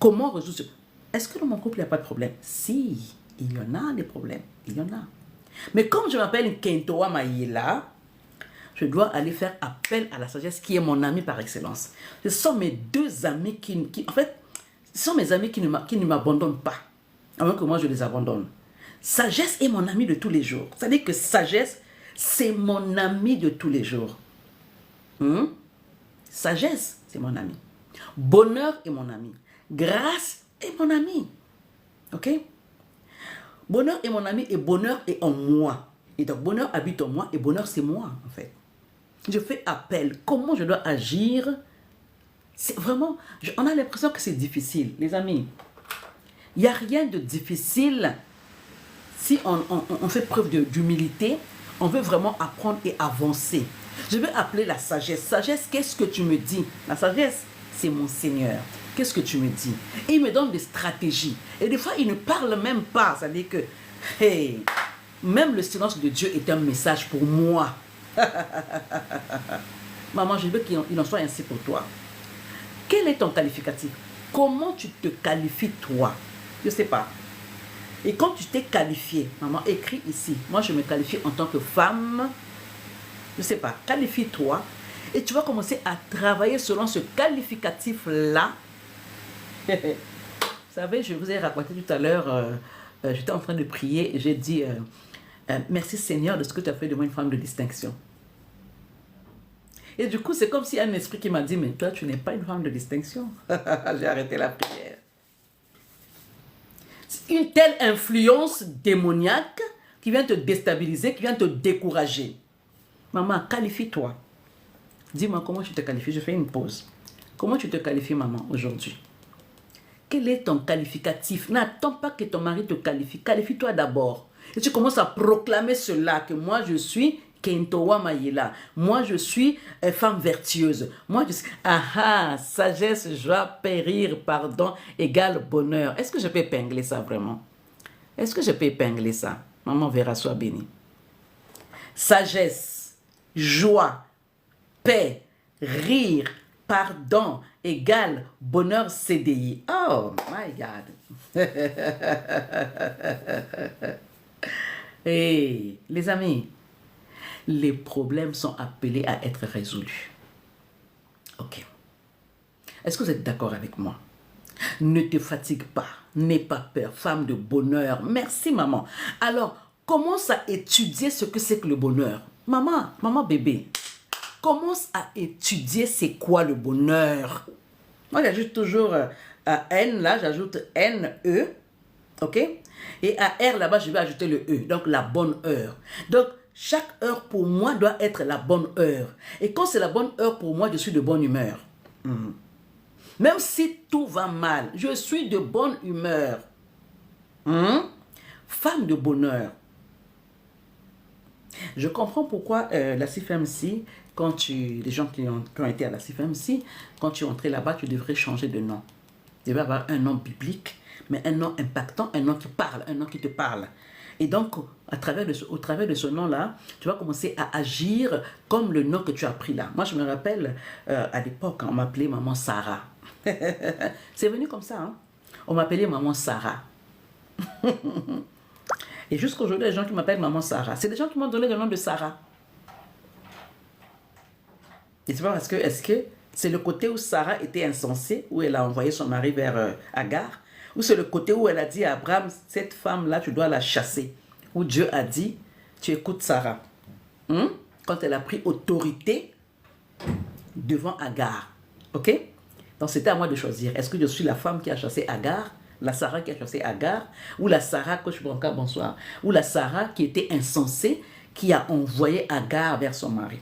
Comment résoudre? Est-ce que dans mon couple, il n'y a pas de problème? Si, il y en a des problèmes. Il y en a. Mais comme je m'appelle Kentoa Mayela, je dois aller faire appel à la sagesse qui est mon ami par excellence. Ce sont mes deux amis en fait, ce sont mes amis qui ne m'abandonnent pas, avant que moi je les abandonne. Sagesse est mon ami de tous les jours. C'est-à-dire que sagesse, c'est mon ami de tous les jours. Sagesse, c'est mon ami. Bonheur est mon ami. Grâce est mon ami. Ok? Bonheur est mon ami et bonheur est en moi. Et donc bonheur habite en moi et bonheur c'est moi en fait. Je fais appel. Comment je dois agir? C'est vraiment... on a l'impression que c'est difficile. Les amis, il n'y a rien de difficile si on fait preuve d'humilité. On veut vraiment apprendre et avancer. Je vais appeler la sagesse. Sagesse, qu'est-ce que tu me dis? La sagesse, c'est mon Seigneur. Qu'est-ce que tu me dis? Et il me donne des stratégies. Et des fois, il ne parle même pas. C'est-à-dire que, hey, même le silence de Dieu est un message pour moi. Maman, je veux qu'il en soit ainsi pour toi. Quel est ton qualificatif? Comment tu te qualifies toi? Je ne sais pas. Et quand tu t'es qualifié, maman, écris ici. Moi, je me qualifie en tant que femme. Je ne sais pas. Qualifie-toi. Et tu vas commencer à travailler selon ce qualificatif-là. Vous savez, je vous ai raconté tout à l'heure, j'étais en train de prier et j'ai dit, merci Seigneur de ce que tu as fait de moi une femme de distinction. Et du coup, c'est comme s'il y a un esprit qui m'a dit, mais toi, tu n'es pas une femme de distinction. J'ai arrêté la prière. Une telle influence démoniaque qui vient te déstabiliser, qui vient te décourager. Maman, qualifie-toi. Dis-moi comment tu te qualifies. Je fais une pause. Comment tu te qualifies, maman, aujourd'hui? Quel est ton qualificatif? N'attends pas que ton mari te qualifie. Qualifie-toi d'abord. Et tu commences à proclamer cela, que moi je suis Kentoa Mayela. Moi je suis femme vertueuse. Moi je suis... sagesse, joie, périr, pardon, égale bonheur. Est-ce que je peux épingler ça vraiment? Est-ce que je peux épingler ça? Maman verra, sois bénie. Sagesse, joie, paix, rire, pardon, égale bonheur CDI. Oh my God. Hey, les amis, les problèmes sont appelés à être résolus. Ok. Est-ce que vous êtes d'accord avec moi? Ne te fatigue pas. N'aie pas peur. Femme de bonheur. Merci, maman. Alors, commence à étudier ce que c'est que le bonheur. Maman bébé, commence à étudier c'est quoi le bonheur. Moi, j'ajoute toujours à N, là, j'ajoute N-E. Ok? Et à R, là-bas, je vais ajouter le E. Donc, la bonne heure. Donc, chaque heure pour moi doit être la bonne heure. Et quand c'est la bonne heure pour moi, je suis de bonne humeur. Même si tout va mal, je suis de bonne humeur. Femme de bonheur. Je comprends pourquoi la CFMC, les gens qui ont été à la CFMC, quand tu es entré là-bas, tu devrais changer de nom. Tu devrais avoir un nom biblique, mais un nom impactant, un nom qui parle, un nom qui te parle. Et donc, au travers de ce nom-là, tu vas commencer à agir comme le nom que tu as pris là. Moi, je me rappelle, à l'époque, on m'appelait Maman Sarah. C'est venu comme ça. Hein? On m'appelait Maman Sarah. Et jusqu'aujourd'hui, les gens qui m'appellent Maman Sarah, c'est des gens qui m'ont donné le nom de Sarah. Et c'est pas parce que, est-ce que c'est le côté où Sarah était insensée, où elle a envoyé son mari vers Agar, ou c'est le côté où elle a dit à Abraham, cette femme-là, tu dois la chasser. Où Dieu a dit, tu écoutes Sarah. Quand elle a pris autorité devant Agar. Ok? Donc c'était à moi de choisir. Est-ce que je suis la femme qui a chassé Agar, la Sarah qui a chassé Agar, ou la Sarah, coach Branca, bonsoir, ou la Sarah qui était insensée, qui a envoyé Agar vers son mari.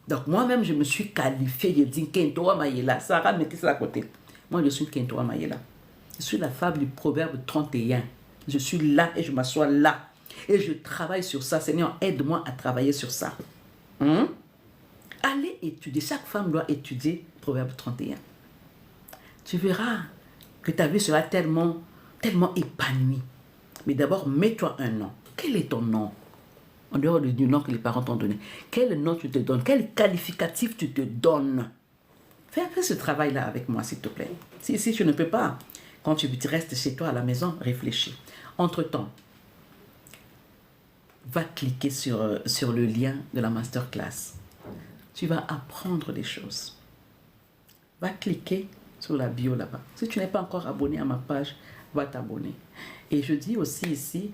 Donc moi-même, je me suis qualifiée, je dis Kentoa Mayela. Sarah mettez ça à côté. Moi, je suis Kentoa Mayela. Je suis la femme du proverbe 31. Je suis là et je m'assois là. Et je travaille sur ça. Seigneur, aide-moi à travailler sur ça. Allez étudier. Chaque femme doit étudier proverbe 31. Tu verras que ta vie sera tellement épanouie. Mais d'abord, mets-toi un nom. Quel est ton nom? En dehors du nom que les parents t'ont donné. Quel nom tu te donnes? Quel qualificatif tu te donnes? Fais ce travail-là avec moi, s'il te plaît. Si tu ne peux pas, quand tu restes chez toi à la maison, réfléchis. Entre-temps, va cliquer sur le lien de la masterclass. Tu vas apprendre des choses. Va cliquer sur la bio là-bas. Si tu n'es pas encore abonné à ma page, va t'abonner. Et je dis aussi ici,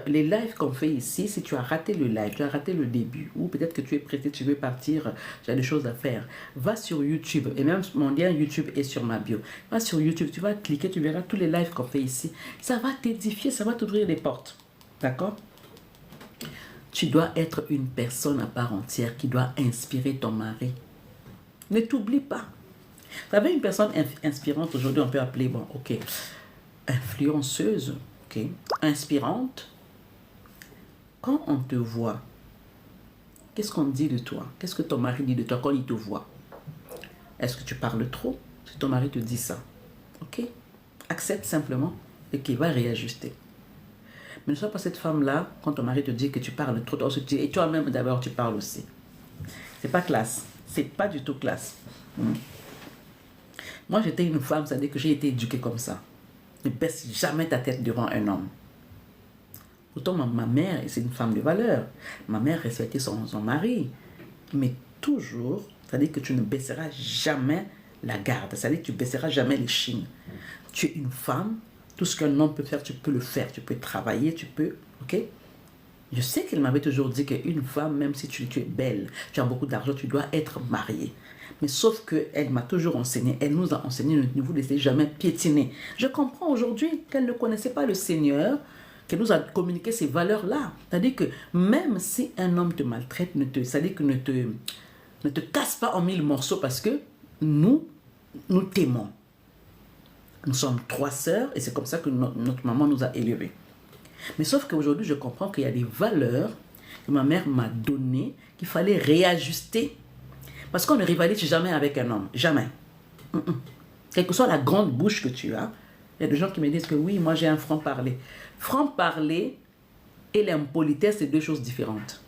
les lives qu'on fait ici, si tu as raté le live, tu as raté le début, ou peut-être que tu es prêté, tu veux partir, tu as des choses à faire, va sur YouTube. Et même mon lien YouTube est sur ma bio. Va sur YouTube, tu vas cliquer, tu verras tous les lives qu'on fait ici. Ça va t'édifier, ça va t'ouvrir les portes. D'accord? Tu dois être une personne à part entière qui doit inspirer ton mari. Ne t'oublie pas. Vous savez, une personne inspirante, aujourd'hui, on peut appeler, bon, ok, influenceuse, ok, inspirante. Quand on te voit, qu'est-ce qu'on dit de toi? Qu'est-ce que ton mari dit de toi quand il te voit? Est-ce que tu parles trop? Si ton mari te dit ça, ok, accepte simplement et qu'il va réajuster. Mais ne sois pas cette femme-là, quand ton mari te dit que tu parles trop, et toi-même d'abord tu parles aussi. C'est pas classe. C'est pas du tout classe. Moi, j'étais une femme, c'est-à-dire que j'ai été éduquée comme ça. Ne baisse jamais ta tête devant un homme. Pourtant, ma mère, c'est une femme de valeur. Ma mère respectait son mari. Mais toujours, c'est-à-dire que tu ne baisseras jamais la garde. C'est-à-dire que tu ne baisseras jamais les chines. Tu es une femme. Tout ce qu'un homme peut faire, tu peux le faire. Tu peux travailler, tu peux... Ok? Je sais qu'elle m'avait toujours dit qu'une femme, même si tu es belle, tu as beaucoup d'argent, tu dois être mariée. Mais sauf qu'elle m'a toujours enseigné, elle nous a enseigné, ne vous laissez jamais piétiner. Je comprends aujourd'hui qu'elle ne connaissait pas le Seigneur, qu'elle nous a communiqué ces valeurs-là. C'est-à-dire que même si un homme te maltraite, c'est-à-dire que ne te casse pas en 1000 morceaux parce que nous t'aimons. Nous sommes 3 sœurs et c'est comme ça que notre maman nous a élevés. Mais sauf qu'aujourd'hui, je comprends qu'il y a des valeurs que ma mère m'a données qu'il fallait réajuster. Parce qu'on ne rivalise jamais avec un homme. Jamais. Quelle que soit la grande bouche que tu as, il y a des gens qui me disent que oui, moi j'ai un franc-parler. Franc-parler et l'impolitesse, c'est 2 choses différentes.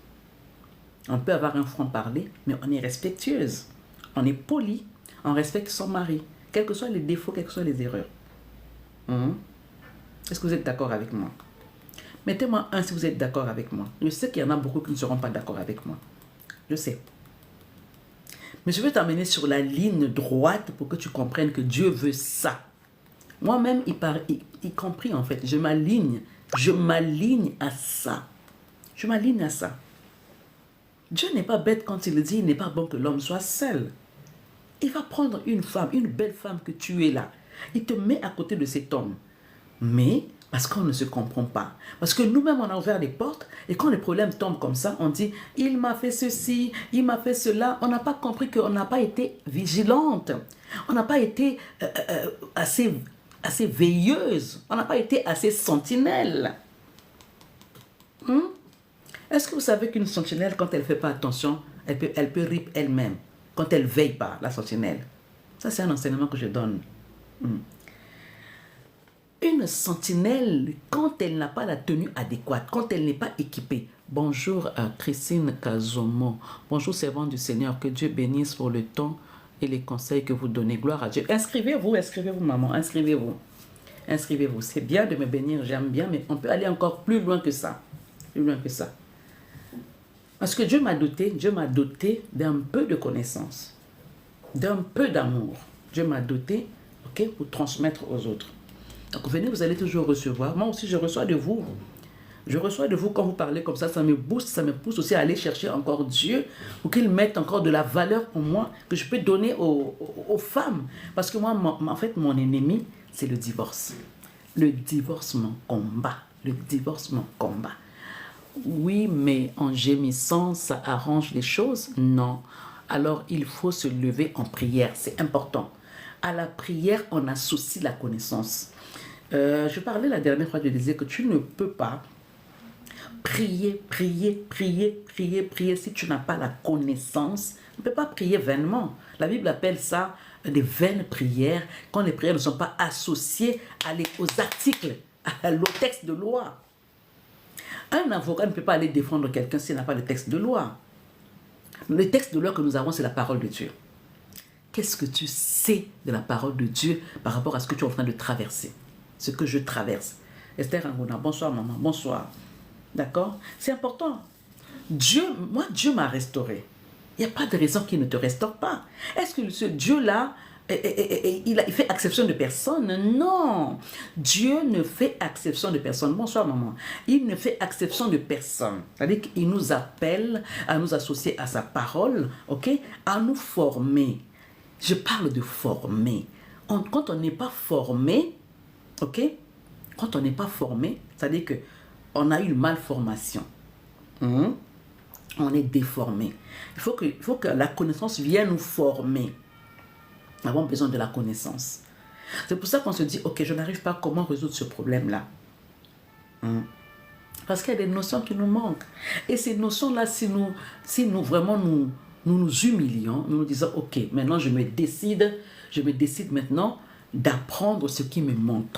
On peut avoir un franc-parler, mais on est respectueuse. On est poli. On respecte son mari. Quels que soient les défauts, quelles que soient les erreurs. Est-ce que vous êtes d'accord avec moi? Mettez-moi 1 si vous êtes d'accord avec moi. Je sais qu'il y en a beaucoup qui ne seront pas d'accord avec moi. Je sais. Mais je veux t'amener sur la ligne droite pour que tu comprennes que Dieu veut ça. Moi-même, y compris en fait, je m'aligne à ça. Je m'aligne à ça. Dieu n'est pas bête quand il dit il n'est pas bon que l'homme soit seul. Il va prendre une femme, une belle femme que tu es là. Il te met à côté de cet homme. Mais parce qu'on ne se comprend pas. Parce que nous-mêmes, on a ouvert les portes et quand les problèmes tombent comme ça, on dit « il m'a fait ceci, il m'a fait cela ». On n'a pas compris qu'on n'a pas été vigilante. On n'a pas été assez veilleuse. On n'a pas été assez sentinelle. Est-ce que vous savez qu'une sentinelle, quand elle ne fait pas attention, elle peut rip elle-même. Quand elle ne veille pas, la sentinelle. Ça, c'est un enseignement que je donne. Une sentinelle, quand elle n'a pas la tenue adéquate, quand elle n'est pas équipée. Bonjour à Christine Kazomo. Bonjour servant du Seigneur. Que Dieu bénisse pour le temps et les conseils que vous donnez. Gloire à Dieu. Inscrivez-vous maman, inscrivez-vous. Inscrivez-vous. C'est bien de me bénir, j'aime bien, mais on peut aller encore plus loin que ça. Plus loin que ça. Parce que Dieu m'a doté d'un peu de connaissance, d'un peu d'amour. Dieu m'a doté, ok, pour transmettre aux autres. Donc venez, vous allez toujours recevoir. Moi aussi, je reçois de vous. Je reçois de vous quand vous parlez comme ça me booste, ça me pousse aussi à aller chercher encore Dieu pour qu'il mette encore de la valeur pour moi que je peux donner aux femmes. Parce que moi, en fait, mon ennemi, c'est le divorce. Le divorce m'en combat. Le divorce m'en combat. Oui, mais en gémissant, ça arrange les choses? Non. Alors, il faut se lever en prière. C'est important. À la prière, on associe la connaissance. Je parlais la dernière fois, je disais que tu ne peux pas prier si tu n'as pas la connaissance. Tu ne peux pas prier vainement. La Bible appelle ça des vaines prières quand les prières ne sont pas associées aux articles, au texte de loi. Un avocat ne peut pas aller défendre quelqu'un s'il n'a pas le texte de loi. Le texte de loi que nous avons, c'est la parole de Dieu. Qu'est-ce que tu sais de la parole de Dieu par rapport à ce que tu es en train de traverser? Ce que je traverse. Esther Angona, bonsoir maman, bonsoir. D'accord? C'est important. Dieu m'a restauré. Il n'y a pas de raison qu'il ne te restaure pas. Est-ce que ce Dieu-là, il fait exception de personne? Non. Dieu ne fait exception de personne. Bonsoir maman. Il ne fait exception de personne. C'est-à-dire qu'il nous appelle à nous associer à sa parole, ok? À nous former. Je parle de former. Quand on n'est pas formé, ok? Quand on n'est pas formé, c'est-à-dire qu'on a eu une malformation. On est déformé. Il faut que la connaissance vienne nous former. Nous avons besoin de la connaissance. C'est pour ça qu'on se dit, ok, je n'arrive pas, comment résoudre ce problème-là? Parce qu'il y a des notions qui nous manquent. Et ces notions-là, si nous vraiment nous humilions, nous nous disons, ok, maintenant je me décide maintenant d'apprendre ce qui me manque.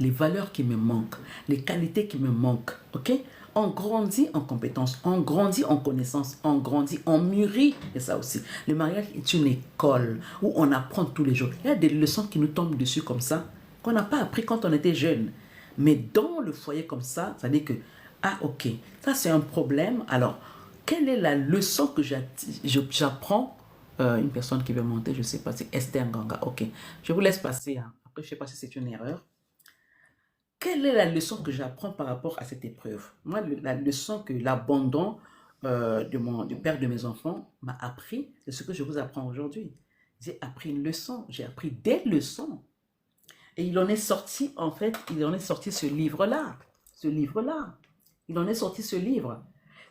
Les valeurs qui me manquent, les qualités qui me manquent, ok? On grandit en compétences, on grandit en connaissances, on grandit, on mûrit, et ça aussi. Le mariage est une école où on apprend tous les jours. Il y a des leçons qui nous tombent dessus comme ça, qu'on n'a pas appris quand on était jeune. Mais dans le foyer comme ça veut dire que, ah ok, ça c'est un problème. Alors, quelle est la leçon que j'apprends? Une personne qui veut monter, je ne sais pas, c'est Esther Nganga, ok. Je vous laisse passer, hein. Après je ne sais pas si c'est une erreur. Quelle est la leçon que j'apprends par rapport à cette épreuve? Moi, la leçon que l'abandon du père de mes enfants m'a appris, c'est ce que je vous apprends aujourd'hui. J'ai appris une leçon, j'ai appris des leçons. Et il en est sorti, en fait, ce livre-là. Il en est sorti ce livre.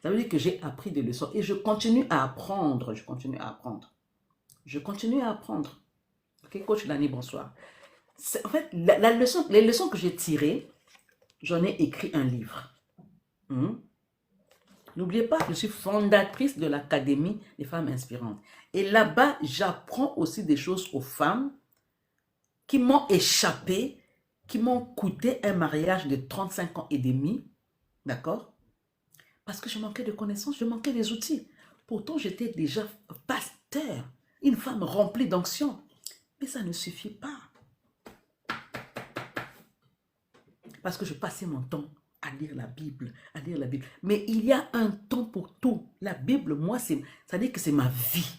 Ça veut dire que j'ai appris des leçons et je continue à apprendre. Ok, coach Lani, bonsoir. En fait, les leçons que j'ai tirées, j'en ai écrit un livre. N'oubliez pas, je suis fondatrice de l'Académie des femmes inspirantes. Et là-bas, j'apprends aussi des choses aux femmes qui m'ont échappé, qui m'ont coûté un mariage de 35 ans et demi. D'accord? Parce que je manquais de connaissances, je manquais des outils. Pourtant, j'étais déjà pasteur, une femme remplie d'onction. Mais ça ne suffit pas. Parce que je passais mon temps à lire la Bible, Mais il y a un temps pour tout. La Bible, moi, ça veut dire que c'est ma vie.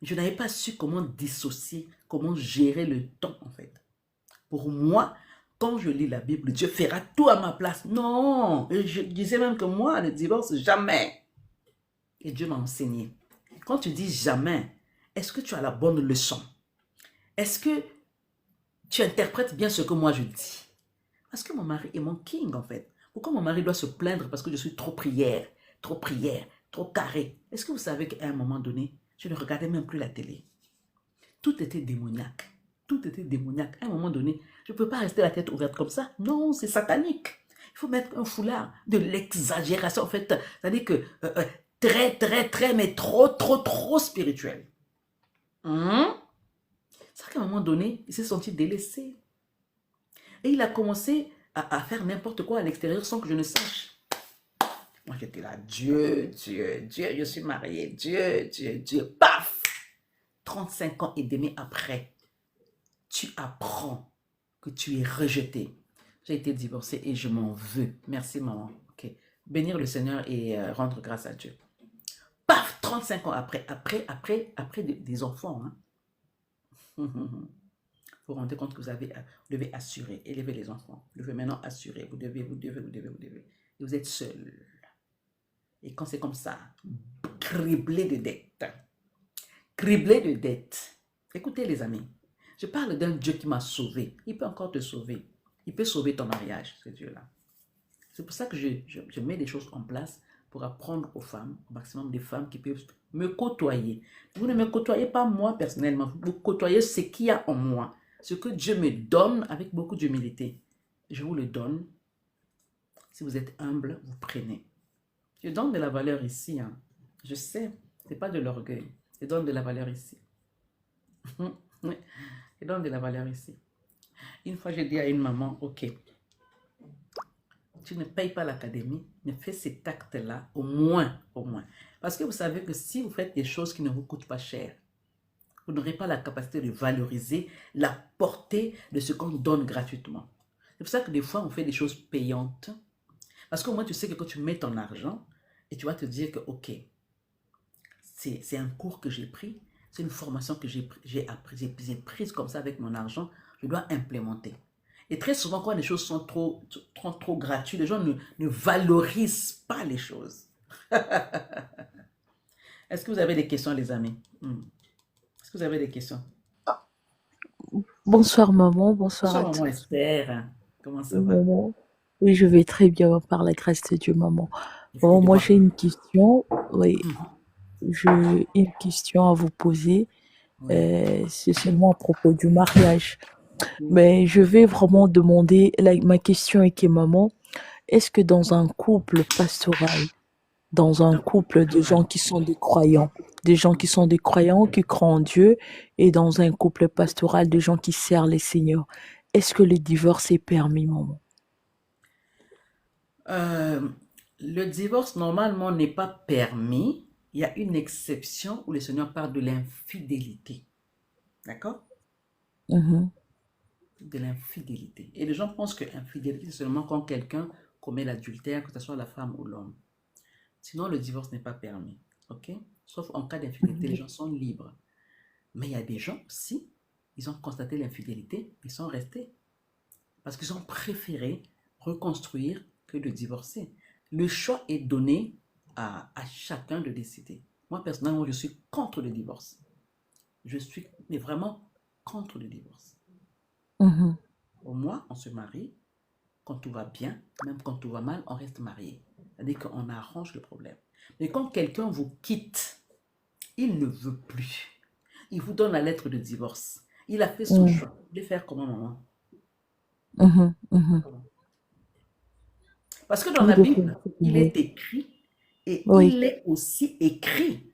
Je n'avais pas su comment dissocier, comment gérer le temps, en fait. Pour moi, quand je lis la Bible, Dieu fera tout à ma place. Non, je disais même que moi, le divorce, jamais. Et Dieu m'a enseigné. Quand tu dis jamais, est-ce que tu as la bonne leçon? Est-ce que tu interprètes bien ce que moi je dis? Parce que mon mari est mon king, en fait. Pourquoi mon mari doit se plaindre parce que je suis trop prière, trop carré? Est-ce que vous savez qu'à un moment donné, je ne regardais même plus la télé? Tout était démoniaque. À un moment donné, je ne peux pas rester la tête ouverte comme ça. Non, c'est satanique. Il faut mettre un foulard, de l'exagération, en fait. C'est-à-dire que très, mais trop spirituel. C'est qu'à un moment donné, il s'est senti délaissé. Et il a commencé à faire n'importe quoi à l'extérieur sans que je ne sache. Moi, j'étais là, Dieu, Dieu, Dieu, je suis mariée, Dieu, Dieu, Dieu, paf! 35 ans et demi après, tu apprends que tu es rejeté. J'ai été divorcée et je m'en veux. Merci, maman. Ok. Bénir le Seigneur et rendre grâce à Dieu. Paf! 35 ans après des enfants. Hein. Vous vous rendez compte que vous devez assurer, élever les enfants. Vous devez maintenant assurer. Vous devez. Et vous êtes seul. Et quand c'est comme ça, criblé de dettes. Criblé de dettes. Écoutez les amis, je parle d'un Dieu qui m'a sauvé. Il peut encore te sauver. Il peut sauver ton mariage, ce Dieu-là. C'est pour ça que je mets des choses en place pour apprendre aux femmes, au maximum des femmes qui peuvent me côtoyer. Vous ne me côtoyez pas moi personnellement, vous côtoyez ce qu'il y a en moi, ce que Dieu me donne avec beaucoup d'humilité. Je vous le donne. Si vous êtes humble, vous prenez. Je donne de la valeur ici. Hein. Je sais, ce n'est pas de l'orgueil. Je donne de la valeur ici. Je donne de la valeur ici. Une fois, j'ai dit à une maman, ok, tu ne payes pas l'académie, mais fais cet acte-là au moins, au moins. Parce que vous savez que si vous faites des choses qui ne vous coûtent pas cher, vous n'aurez pas la capacité de valoriser la portée de ce qu'on donne gratuitement. C'est pour ça que des fois, on fait des choses payantes. Parce qu'au moins, tu sais que quand tu mets ton argent, et tu vas te dire que, ok, c'est un cours que j'ai pris, c'est une formation que j'ai prise comme ça avec mon argent, je dois implémenter. Et très souvent, quand les choses sont trop gratuites, les gens ne valorisent pas les choses. Est-ce que vous avez des questions, les amis? Est-ce que vous avez des questions? Bonsoir maman, bonsoir Bonsoir, à maman tous. Esther. Comment ça Oui, va? maman. Oui, je vais très bien par la grâce de Dieu, maman. Bon, moi Excusez-moi. j'ai une question. Oui, j'ai une question à vous poser. Oui. C'est seulement à propos du mariage. Oui. Mais je vais vraiment demander, ma question est que maman, est-ce que dans un couple pastoral, dans un Un couple couple de gens pastoral. qui sont des gens qui sont des croyants, qui croient en Dieu, et dans un couple pastoral de gens qui servent les seigneurs, est-ce que le divorce est permis, maman? Euh, le divorce, normalement, n'est pas permis. Il y a une exception où le Seigneur parle de l'infidélité. D'accord? Mhm, De l'infidélité. Et les gens pensent que l'infidélité, c'est seulement quand quelqu'un commet l'adultère, que ce soit la femme ou l'homme. Sinon, le divorce n'est pas permis. OK? Sauf en cas d'infidélité, les mhm, gens sont libres. Mais il y a des gens aussi, ils ont constaté l'infidélité, ils sont restés. Parce qu'ils ont préféré reconstruire que de divorcer. Le choix est donné à chacun de décider. Moi, personnellement, je suis contre le divorce. Je suis mais vraiment contre le divorce. mhm, Au moins, on se marie. Quand tout va bien, même quand tout va mal, on reste marié. C'est-à-dire qu'on arrange le problème. Mais quand quelqu'un vous quitte, il ne veut plus. Il vous donne la lettre de divorce. Il a fait son mhm, choix. Il va faire comment, maman? mhm, mhm. Parce que dans Vous la devez, Bible, il oui, est écrit et oui, il est aussi écrit.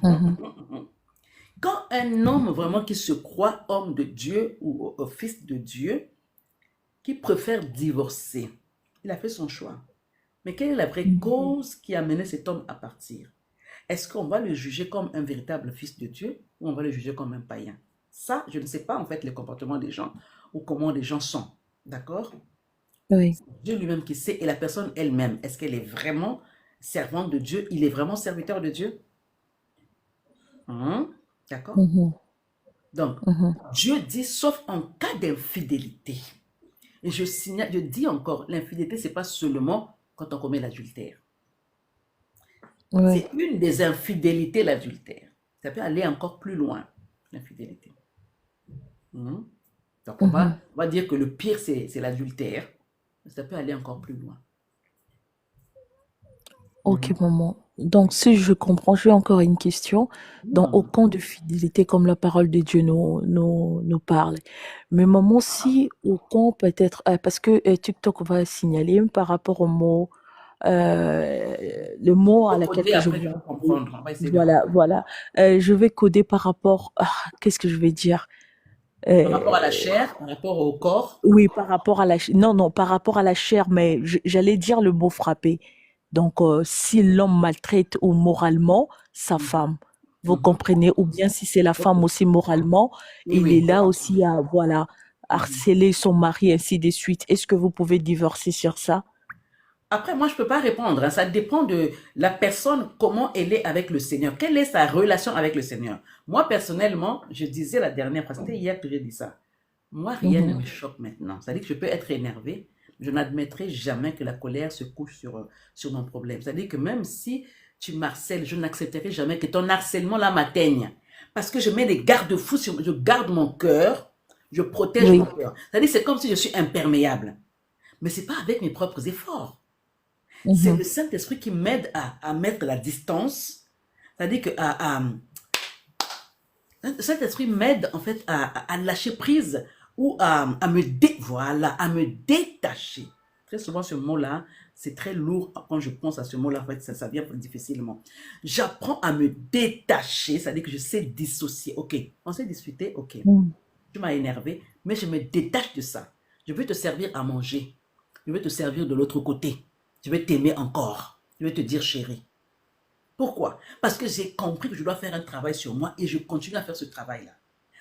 mhm, Quand un homme vraiment qui se croit homme de Dieu ou fils de Dieu, qui préfère divorcer, il a fait son choix. Mais quelle est la vraie mhm, cause qui a mené cet homme à partir? Est-ce qu'on va le juger comme un véritable fils de Dieu ou on va le juger comme un païen? Ça, je ne sais pas en fait le comportement des gens ou comment les gens sont. D'accord? oui, Dieu lui-même qui sait et la personne elle-même. Est-ce qu'elle est vraiment servante de Dieu? Il est vraiment serviteur de Dieu? Hein? D'accord? mhm, Donc, mhm, Dieu dit sauf en cas d'infidélité. Et je dis encore, l'infidélité, ce n'est pas seulement quand on commet l'adultère. oui, C'est une des infidélités, l'adultère. Ça peut aller encore plus loin, l'infidélité. Mhm. Donc, mhm. on va dire que le pire, c'est l'adultère. Ça peut aller encore plus loin. Ok, Mhm. maman. Donc, si je comprends, j'ai encore une question. Dans Mhm. aucun de fidélité, comme la parole de Dieu nous parle. Mais maman, si aucun peut-être, parce que TikTok va signaler par rapport au mot, le Il mot à faut laquelle coder, que je après vais tu vas envoyer. comprendre. On va essayer de Voilà, comprendre. voilà. Je vais coder par rapport, qu'est-ce que je vais dire? Par rapport à la Euh, chair, par rapport au corps. oui, par rapport à non, non, par rapport à la chair, mais j'allais dire le mot frapper. Donc, si l'homme maltraite ou moralement sa Mhm, femme, vous mhm. comprenez, ou bien si c'est la Ok. femme aussi moralement, Oui, il est oui. là aussi à, voilà, Mhm. harceler son mari, ainsi de suite. Est-ce que vous pouvez divorcer sur ça? Après, moi, je ne peux pas répondre, hein. Ça dépend de la personne, comment elle est avec le Seigneur. Quelle est sa relation avec le Seigneur? Moi, personnellement, je disais la dernière fois, c'était hier que j'ai dit ça. Moi, rien ne Mhm. me choque maintenant. C'est-à-dire que je peux être énervé. Je n'admettrai jamais que la colère se couche sur mon problème. C'est-à-dire que même si tu m'harcèles, je n'accepterai jamais que ton harcèlement là m'atteigne. Parce que je mets des garde-fous, je garde mon cœur, je protège Oui. mon cœur. C'est-à-dire que c'est comme si je suis imperméable. Mais ce n'est pas avec mes propres efforts. C'est Mhm. le Saint-Esprit qui m'aide à mettre la distance. C'est-à-dire que le Saint-Esprit m'aide en fait à lâcher prise ou voilà, à me détacher. Très souvent, ce mot-là, c'est très lourd. Quand je pense à ce mot-là, en fait, ça vient difficilement. J'apprends à me détacher, c'est-à-dire que je sais dissocier. Ok, on s'est discuté, ok. Mhm. Tu m'as énervé, mais je me détache de ça. Je veux te servir à manger. Je veux te servir de l'autre côté. Je vais t'aimer encore. Je vais te dire chérie. Pourquoi? Parce que j'ai compris que je dois faire un travail sur moi et je continue à faire ce travail-là.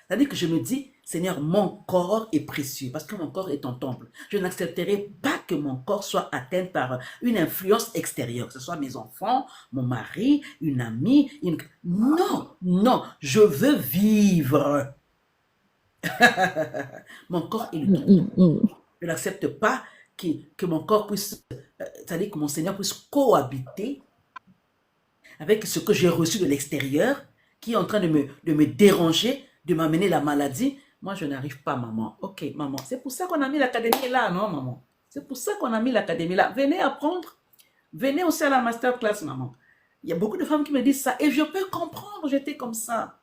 C'est-à-dire que je me dis, Seigneur, mon corps est précieux parce que mon corps est ton temple. Je n'accepterai pas que mon corps soit atteint par une influence extérieure, que ce soit mes enfants, mon mari, une amie. Non, non, je veux vivre. Mon corps est le temple. Mhm. Mhm. Je n'accepte pas que mon corps puisse, c'est-à-dire que mon Seigneur puisse cohabiter avec ce que j'ai reçu de l'extérieur, qui est en train de me déranger, de m'amener la maladie. Moi, je n'arrive pas, maman. Ok, maman. C'est pour ça qu'on a mis l'académie là, non, maman? C'est pour ça qu'on a mis l'académie là. Venez apprendre. Venez aussi à la masterclass, maman. Il y a beaucoup de femmes qui me disent ça et je peux comprendre, j'étais comme ça.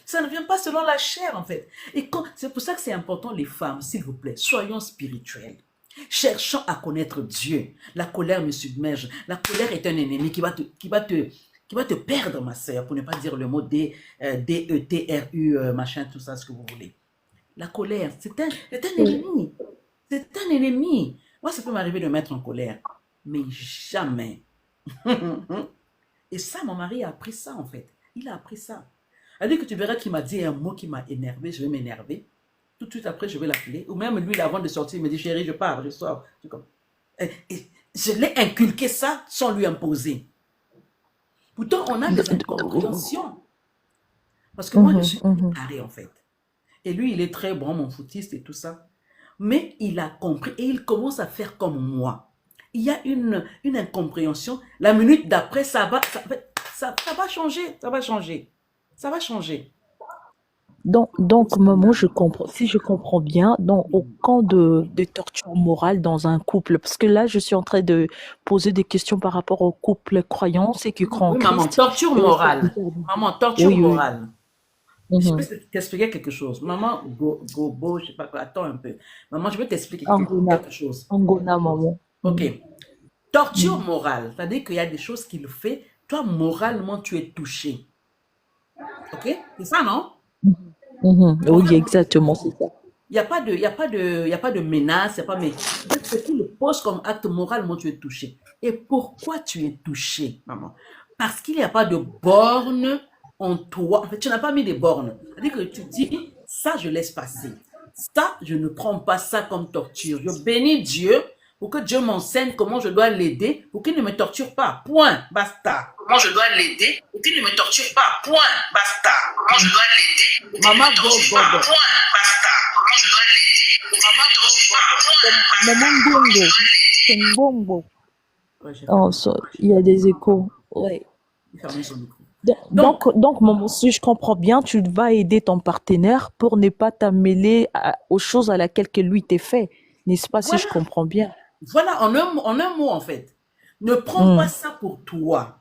Ça ne vient pas selon la chair, en fait. Et c'est pour ça que c'est important, les femmes, s'il vous plaît, soyons spirituelles. Cherchons à connaître Dieu. La colère me submerge. La colère est un ennemi qui va te perdre, ma sœur, pour ne pas dire le mot D-E-T-R-U, machin, tout ça, ce que vous voulez. La colère, c'est un Oui. ennemi. C'est un ennemi. Moi, ça peut m'arriver de mettre en colère, mais jamais. Et ça, mon mari a appris ça, en fait. Il a appris ça. Elle dit que tu verras qu'il m'a dit un mot qui m'a énervé, je vais m'énerver. Tout de suite après, je vais l'appeler. Ou même lui, avant de sortir, il me dit, chérie, je pars, je sors. Et je l'ai inculqué ça sans lui imposer. Pourtant, on a des incompréhensions. Parce que moi, je Mhm. suis Mhm. carré, en fait. Et lui, il est très bon, mon footiste et tout ça. Mais il a compris et il commence à faire comme moi. Il y a une incompréhension. La minute d'après, ça va changer. Ça va changer. Ça va changer. Donc, maman, je comprends, si je comprends bien, donc, aucun de torture morale dans un couple, parce que là, je suis en train de poser des questions par rapport au couple croyant, ceux qui croient en Oui, maman, Christ, torture et c'est morale. interdit. Maman, torture Oui, oui. morale. Je peux Mhm. t'expliquer quelque chose. Maman, go, je sais pas quoi, attends un peu. Maman, je vais t'expliquer Angona, quelque chose. Angona, maman. Ok. Mhm. Torture Mhm. morale, c'est-à-dire qu'il y a des choses qu'il fait. Toi, moralement, tu es touché. Ok? C'est ça, non? Mhm. Mhm. Oui, Moralement, tu es exactement, touché. c'est ça. Il y a pas de menace, il y a pas, mais ce qu'il pose comme acte moralement, tu es touché. Et pourquoi tu es touché, maman? Parce qu'il n'y a pas de borne en toi. En fait, tu n'as pas mis de bornes. C'est-à-dire que tu dis, ça, je laisse passer. Ça, je ne prends pas ça comme torture. Je bénis Dieu pour que Dieu m'enseigne comment je dois l'aider pour qu'il ne me torture pas. Point. Basta. Comment je dois l'aider pour qu'il ne me torture pas. Point. Basta. Comment je dois l'aider pour qu'il ne me torture pas. Point. Basta. Comment je dois l'aider pour qu'il ne me torture pas. Point. Maman Basta. Comment je Bongo, dois c'est l'aider. Bongo. Ouais, j'ai Oh, fermé. il y a des échos. Ouais. J'ai fermé son micro. Donc, Donc, donc, maman, si je comprends bien, tu vas aider ton partenaire pour ne pas t'amêler aux choses à laquelle que lui t'est fait. N'est-ce pas, si je voilà. comprends bien? Voilà, en un mot, en fait. Ne prends pas Hum, ça pour toi.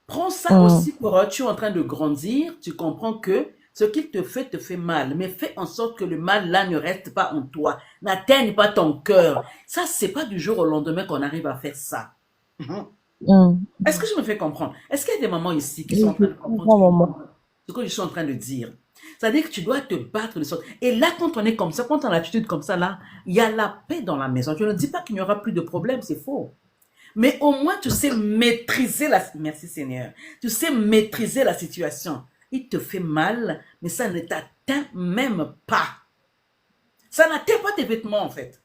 Prends ça hum, aussi pour tu es en train de grandir, tu comprends que ce qu'il te fait mal, mais fais en sorte que le mal là ne reste pas en toi, n'atteigne pas ton cœur. Ça, c'est pas du jour au lendemain qu'on arrive à faire ça. Mhm. hum. Est-ce que je me fais comprendre? Est-ce qu'il y a des mamans ici qui sont Oui, en je train de comprendre comprends, maman. ce que je suis en train de dire? C'est-à-dire que tu dois te battre de sorte. Et là, quand on est comme ça, quand on a l'attitude comme ça, là, il y a la paix dans la maison. Je ne dis pas qu'il n'y aura plus de problème, c'est faux. Mais au moins, tu sais maîtriser la... Merci Seigneur. Tu sais maîtriser la situation. Il te fait mal, mais ça ne t'atteint même pas. Ça n'atteint pas tes vêtements, en fait.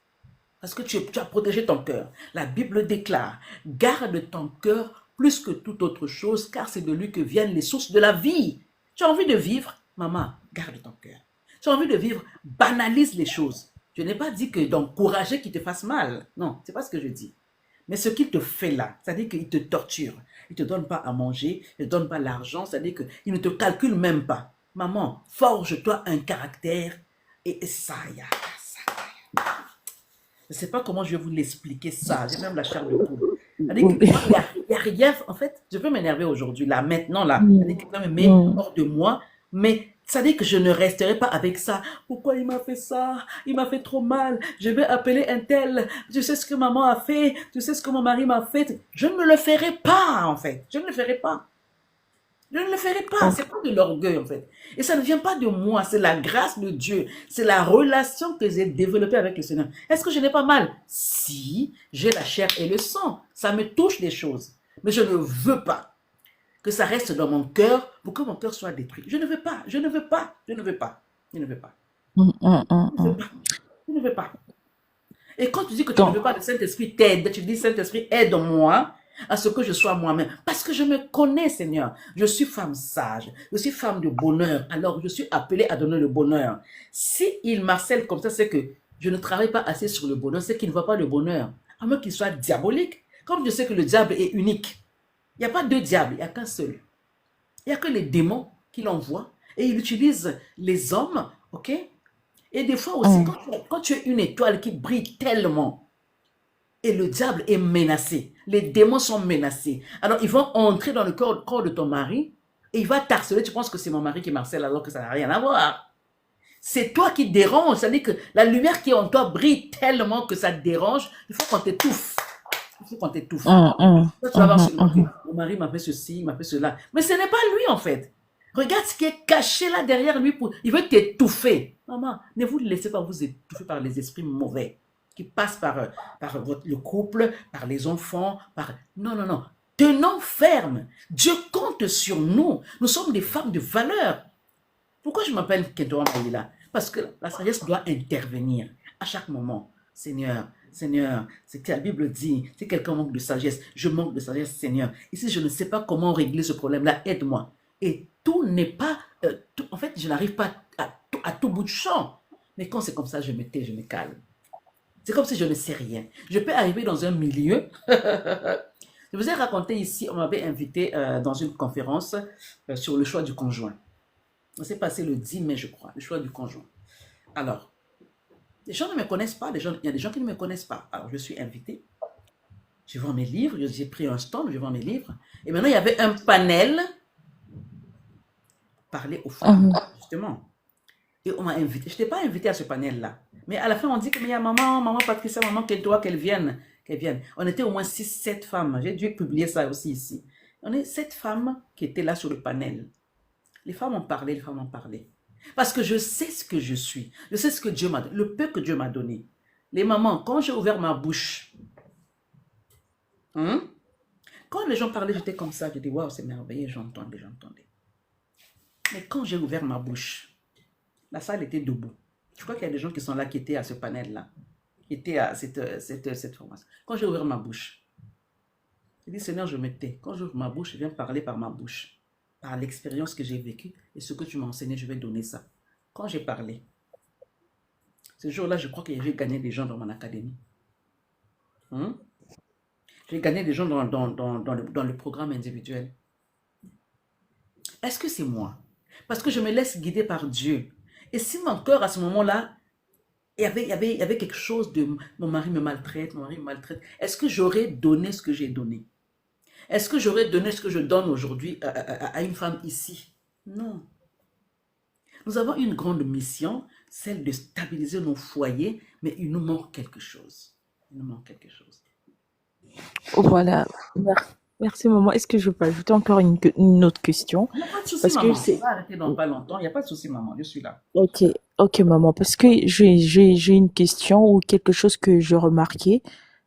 Parce que tu as protégé ton cœur. La Bible déclare, garde ton cœur plus que toute autre chose, car c'est de lui que viennent les sources de la vie. Tu as envie de vivre, maman, garde ton cœur. Tu as envie de vivre, banalise les choses. Je n'ai pas dit que d'encourager qu'il te fasse mal. Non, c'est pas ce que je dis. Mais ce qu'il te fait là, c'est-à-dire qu'il te torture. Il ne te donne pas à manger, il ne te donne pas l'argent, c'est-à-dire qu'il ne te calcule même pas. Maman, forge-toi un caractère et ça, y a ça. Je ne sais pas comment je vais vous l'expliquer ça. J'ai même la chair de poule. C'est-à-dire qu'il n'y a rien. En fait, je peux m'énerver aujourd'hui, là, maintenant, là. C'est-à-dire que quelqu'un me met hors de moi, mais ça dit que je ne resterai pas avec ça. Pourquoi il m'a fait ça? Il m'a fait trop mal. Je vais appeler un tel. Tu sais ce que maman a fait. Tu sais ce que mon mari m'a fait. Je ne me le ferai pas, en fait. Je ne le ferai pas. Je ne le ferai pas. C'est pas de l'orgueil, en fait. Et ça ne vient pas de moi. C'est la grâce de Dieu. C'est la relation que j'ai développée avec le Seigneur. Est-ce que je n'ai pas mal? Si, j'ai la chair et le sang. Ça me touche des choses. Mais je ne veux pas que ça reste dans mon cœur pour que mon cœur soit détruit. Je ne veux pas. Je ne veux pas. Je ne veux pas. Je ne veux pas. Je ne veux pas. Je ne veux pas. Et quand tu dis que tu ne veux pas, le Saint-Esprit t'aide. Tu dis, Saint-Esprit, aide-moi à ce que je sois moi-même. Parce que je me connais, Seigneur. Je suis femme sage. Je suis femme de bonheur. Alors, je suis appelée à donner le bonheur. Si il m'harcèle comme ça, c'est que je ne travaille pas assez sur le bonheur. C'est qu'il ne voit pas le bonheur. À moins qu'il soit diabolique. Comme je sais que le diable est unique. Il n'y a pas deux diables. Il n'y a qu'un seul. Il n'y a que les démons qu'il envoie. Et il utilise les hommes. OK? Et des fois aussi, quand tu es une étoile qui brille tellement, et le diable est menacé. Les démons sont menacés. Alors, ils vont entrer dans le corps de ton mari et il va t'harceler. Tu penses que c'est mon mari qui m'harcèle alors que ça n'a rien à voir. C'est toi qui dérange. C'est-à-dire que la lumière qui est en toi brille tellement que ça te dérange. Il faut qu'on t'étouffe. Il faut qu'on t'étouffe. Toi, tu vas voir mon mari m'a fait ceci, il m'a fait cela. Mais ce n'est pas lui, en fait. Regarde ce qui est caché là derrière lui. Il veut t'étouffer. Maman, ne vous laissez pas vous étouffer par les esprits mauvais qui passent par le couple, par les enfants, Non, non, non. Tenons ferme. Dieu compte sur nous. Nous sommes des femmes de valeur. Pourquoi je m'appelle Kedora Maïla? Parce que la sagesse doit intervenir à chaque moment. Seigneur, Seigneur, c'est que la Bible dit, si quelqu'un manque de sagesse, je manque de sagesse, Seigneur. Ici, je ne sais pas comment régler ce problème-là, aide-moi. Et tout n'est pas... en fait, je n'arrive pas à tout bout de champ. Mais quand c'est comme ça, je me tais, je me calme. C'est comme si je ne sais rien. Je peux arriver dans un milieu. Je vous ai raconté ici, on m'avait invité dans une conférence sur le choix du conjoint. Ça s'est passé le 10 mai, je crois, le choix du conjoint. Alors, les gens ne me connaissent pas, il y a des gens qui ne me connaissent pas. Alors, je suis invité. Je vends mes livres, j'ai pris un stand, je vends mes livres. Et maintenant, il y avait un panel parler aux femmes, justement. Et on m'a invité. Je n'étais pas invité à ce panel-là. Mais à la fin, on dit que mais il y a maman Patricia, maman Kedoa, qu'elle vienne. On était au moins 6-7 femmes. J'ai dû publier ça aussi ici. On est 7 femmes qui étaient là sur le panel. Les femmes ont parlé, Parce que je sais ce que je suis. Je sais ce que Dieu m'a donné, le peu que Dieu m'a donné. Les mamans, quand j'ai ouvert ma bouche, quand les gens parlaient, j'étais comme ça. Je dis, waouh, c'est merveilleux, j'entendais. Mais quand j'ai ouvert ma bouche, la salle était debout. Je crois qu'il y a des gens qui sont là, qui étaient à ce panel-là, qui étaient à cette formation. Quand j'ai ouvert ma bouche, j'ai dit, Seigneur, je me tais. Quand j'ouvre ma bouche, je viens parler par ma bouche, par l'expérience que j'ai vécue et ce que tu m'as enseigné, je vais donner ça. Quand j'ai parlé, ce jour-là, je crois que j'ai gagné des gens dans mon académie. J'ai gagné des gens dans le programme individuel. Est-ce que c'est moi? Parce que je me laisse guider par Dieu. Et si mon cœur, à ce moment-là, il y avait quelque chose de mon mari me maltraite, est-ce que j'aurais donné ce que j'ai donné? Est-ce que j'aurais donné ce que je donne aujourd'hui à une femme ici? Non. Nous avons une grande mission, celle de stabiliser nos foyers, mais il nous manque quelque chose. Voilà. Merci, maman. Est-ce que je peux ajouter encore une autre question? Il n'y a pas de souci, Parce que maman. On c'est... va arrêter dans pas longtemps. Il n'y a pas de souci, maman. Je suis là. Ok, ok, maman. Parce que j'ai une question ou quelque chose que je remarquais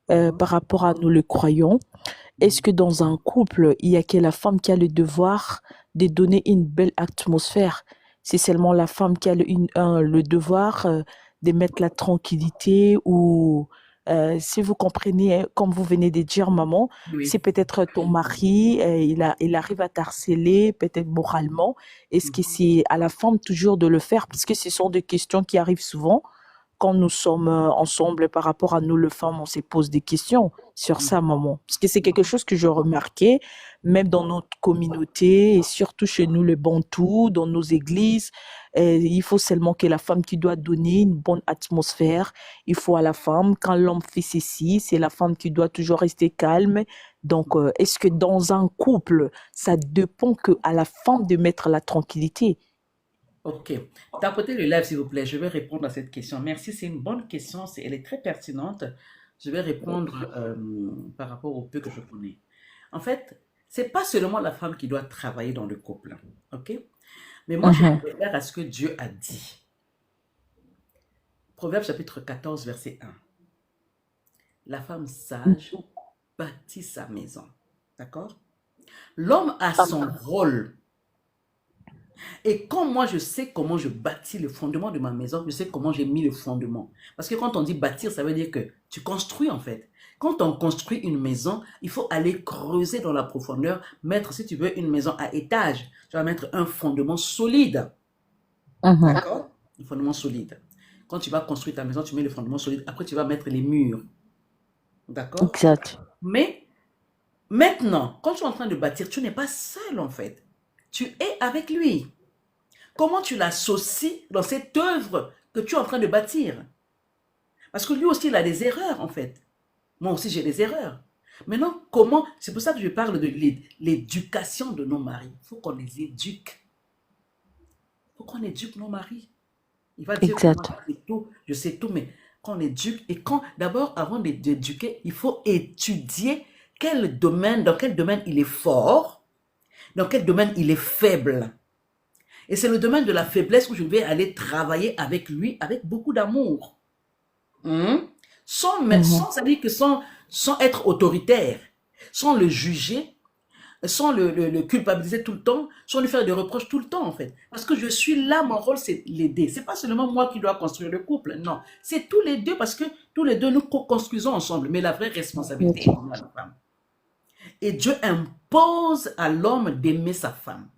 Mhm, par rapport à nous, le croyants. Est-ce mhm, que dans un couple, il y a que la femme qui a le devoir de donner une belle atmosphère? C'est seulement la femme qui a le devoir de mettre la tranquillité ou, si vous comprenez, hein, comme vous venez de dire, maman, oui. c'est peut-être ton mari, il arrive à t'harceler, peut-être moralement. Est-ce que Mhm, c'est à la femme toujours de le faire? Parce que ce sont des questions qui arrivent souvent quand nous sommes ensemble par rapport à nous, les femmes, on se pose des questions sur ça, mhm, maman. Parce que c'est quelque chose que je remarquais, même dans notre communauté et surtout chez nous, les Bantous, dans nos églises. Il faut seulement que la femme qui doit donner une bonne atmosphère. Il faut à la femme, quand l'homme fait ceci, c'est la femme qui doit toujours rester calme. Donc, mhm. est-ce que dans un couple, ça dépend que à la femme de mettre la tranquillité? Ok. Tapotez le live, s'il vous plaît. Je vais répondre à cette question. Merci, c'est une bonne question. Elle est très pertinente. Je vais répondre par rapport au peu que je connais. En fait, c'est pas seulement la femme qui doit travailler dans le couple. Ok? Mais moi, je me Mhm, réfère à ce que Dieu a dit. Proverbe chapitre 14, verset 1. La femme sage bâtit sa maison. D'accord? L'homme a son rôle. Et quand moi je sais comment je bâtis le fondement de ma maison, je sais comment j'ai mis le fondement. Parce que quand on dit bâtir, ça veut dire que tu construis en fait. Quand on construit une maison, il faut aller creuser dans la profondeur, mettre, si tu veux, une maison à étage. Tu vas mettre un fondement solide. mhm. D'accord? Un fondement solide. Quand tu vas construire ta maison, tu mets le fondement solide. Après, tu vas mettre les murs. D'accord? Exact. Mais maintenant, quand tu es en train de bâtir, tu n'es pas seul en fait. Tu es avec lui. Comment tu l'associes dans cette œuvre que tu es en train de bâtir? Parce que lui aussi, il a des erreurs, en fait. Moi aussi, j'ai des erreurs. Maintenant, comment? C'est pour ça que je parle de l'éducation de nos maris. Il faut qu'on les éduque. Il faut qu'on éduque nos maris. Il va dire que moi, Exact. je sais tout, mais qu'on éduque. Et quand, d'abord, avant d'éduquer, il faut étudier dans quel domaine il est fort, dans quel domaine il est faible. Et c'est le domaine de la faiblesse où je vais aller travailler avec lui avec beaucoup d'amour. Hein? Mhm. Sans, c'est-à-dire que sans être autoritaire, sans le juger, sans le culpabiliser tout le temps, sans lui faire des reproches tout le temps, en fait. Parce que je suis là, mon rôle, c'est l'aider. C'est pas seulement moi qui dois construire le couple, non. C'est tous les deux, parce que tous les deux, nous construisons ensemble. Mais la vraie responsabilité est pour la femme. Et Dieu impose à l'homme d'aimer sa femme.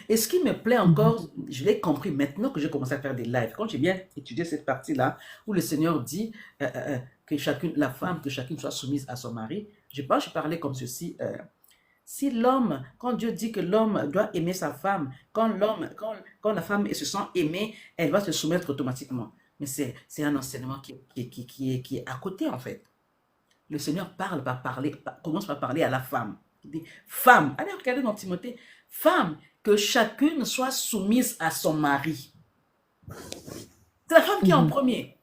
Et ce qui me plaît Mhm. encore, je l'ai compris maintenant que j'ai commencé à faire des lives, quand j'ai bien étudié cette partie-là, où le Seigneur dit que chacune, la femme, que chacune soit soumise à son mari, je parlais comme ceci. Si l'homme, quand Dieu dit que l'homme doit aimer sa femme, quand la femme se sent aimée, elle va se soumettre automatiquement. Mais c'est un enseignement qui est à côté, en fait. Le Seigneur commence par parler à la femme. Il dit, femme, allez regarder dans Timothée, femme, que chacune soit soumise à son mari. C'est la femme qui est en Mhm. premier.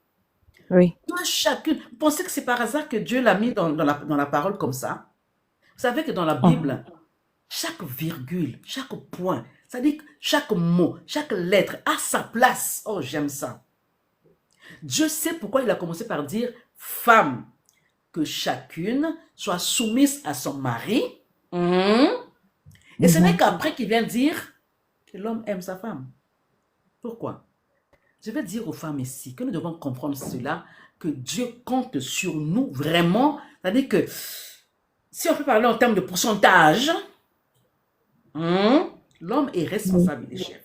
Oui. Que chacune. Vous pensez que c'est par hasard que Dieu l'a mis dans la parole comme ça? Vous savez que dans la Mhm. Bible, chaque virgule, chaque point, c'est-à-dire que chaque mot, chaque lettre a sa place. Oh, j'aime ça. Dieu sait pourquoi il a commencé par dire femme, que chacune soit soumise à son mari. Hum. Et ce n'est Mhm. qu'après qu'il vient dire que l'homme aime sa femme. Pourquoi? Je vais dire aux femmes ici que nous devons comprendre cela, que Dieu compte sur nous vraiment. C'est-à-dire que si on peut parler en termes de pourcentage, l'homme est Oui. responsable des chefs.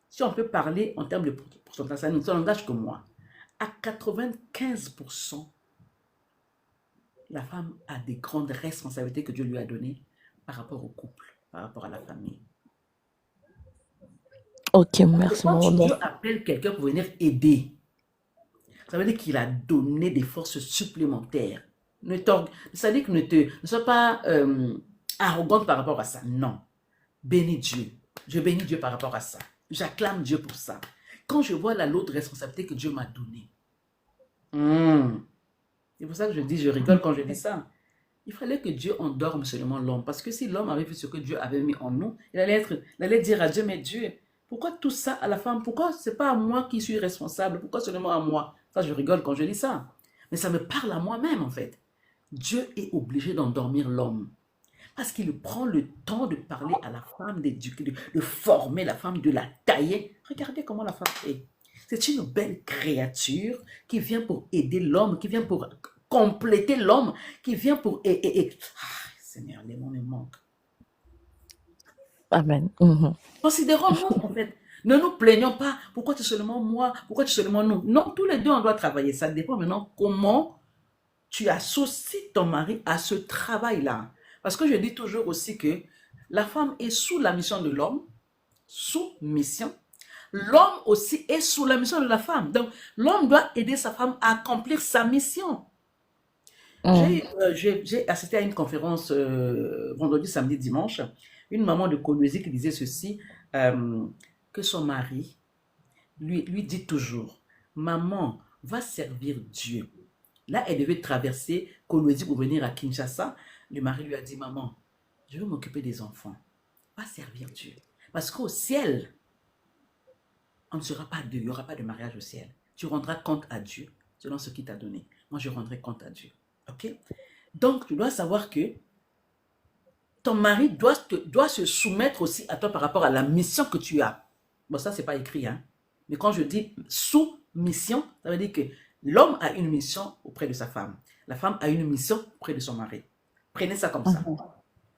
Si on peut parler en termes de pourcentage, ça n'engage que moi. À 95%, la femme a des grandes responsabilités que Dieu lui a données par rapport au couple, par rapport à la famille. Ok, Parce que merci quand maman. Dieu Donc, appelle quelqu'un pour venir aider, ça veut dire qu'il a donné des forces supplémentaires. Ça veut dire que ne sois pas arrogante par rapport à ça. Non. Bénis Dieu. Je bénis Dieu par rapport à ça. J'acclame Dieu pour ça. Quand je vois la lourde responsabilité que Dieu m'a donnée, c'est pour ça que je dis, je rigole quand je dis ça. Il fallait que Dieu endorme seulement l'homme. Parce que si l'homme avait vu ce que Dieu avait mis en nous, il allait dire à Dieu, mais Dieu, pourquoi tout ça à la femme? Pourquoi c'est pas à moi qui suis responsable? Pourquoi seulement à moi? Ça, je rigole quand je dis ça. Mais ça me parle à moi-même, en fait. Dieu est obligé d'endormir l'homme. Parce qu'il prend le temps de parler à la femme, d'éduquer, de former la femme, de la tailler. Regardez comment la femme est. C'est une belle créature qui vient pour aider l'homme, qui vient pour compléter l'homme, qui vient pour... Ah, Seigneur, les mots me manquent. Amen. Mhm. Considérons-nous, en fait. Ne nous plaignons pas. Pourquoi tu es seulement moi? Pourquoi tu es seulement nous? Non, tous les deux, on doit travailler. Ça dépend maintenant comment tu associes ton mari à ce travail-là. Parce que je dis toujours aussi que la femme est sous la mission de l'homme, sous mission. L'homme aussi est sous la mission de la femme. Donc, l'homme doit aider sa femme à accomplir sa mission. Mhm. J'ai assisté à une conférence vendredi, samedi, dimanche. Une maman de Colosie qui disait ceci, euh, que son mari lui dit toujours, maman, va servir Dieu. Là, elle devait traverser Colosie pour venir à Kinshasa. Le mari lui a dit, maman, je veux m'occuper des enfants. Va servir Dieu. Parce qu'au ciel, on ne sera pas deux, il n'y aura pas de mariage au ciel. Tu rendras compte à Dieu selon ce qu'il t'a donné. Moi, je rendrai compte à Dieu. OK? Donc, tu dois savoir que ton mari doit se soumettre aussi à toi par rapport à la mission que tu as. Bon, ça, c'est pas écrit, hein. Mais quand je dis sous-mission, ça veut dire que l'homme a une mission auprès de sa femme. La femme a une mission auprès de son mari. Prenez ça comme ça. Mhm.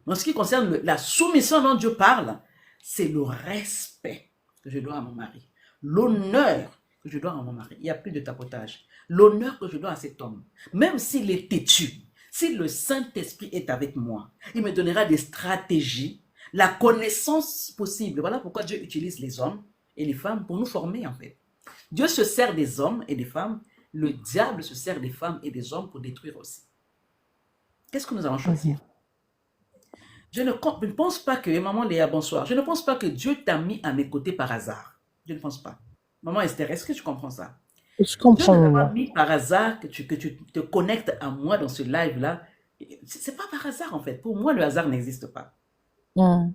En ce qui concerne la soumission dont Dieu parle, c'est le respect que je dois à mon mari. L'honneur que je dois à mon mari. Il n'y a plus de tapotage. L'honneur que je dois à cet homme. Même s'il est têtu, si le Saint-Esprit est avec moi, il me donnera des stratégies, la connaissance possible. Voilà pourquoi Dieu utilise les hommes et les femmes pour nous former en fait. Dieu se sert des hommes et des femmes. Le diable se sert des femmes et des hommes pour détruire aussi. Qu'est-ce que nous allons choisir? Mhm. Je ne pense pas que, maman Léa, bonsoir, je ne pense pas que Dieu t'a mis à mes côtés par hasard. Je ne pense pas. Maman Esther, est-ce que tu comprends ça? Je Dieu comprends, ne t'a pas maman. mis par hasard que tu te connectes à moi dans ce live-là. C'est pas par hasard en fait. Pour moi, le hasard n'existe pas. Mhm.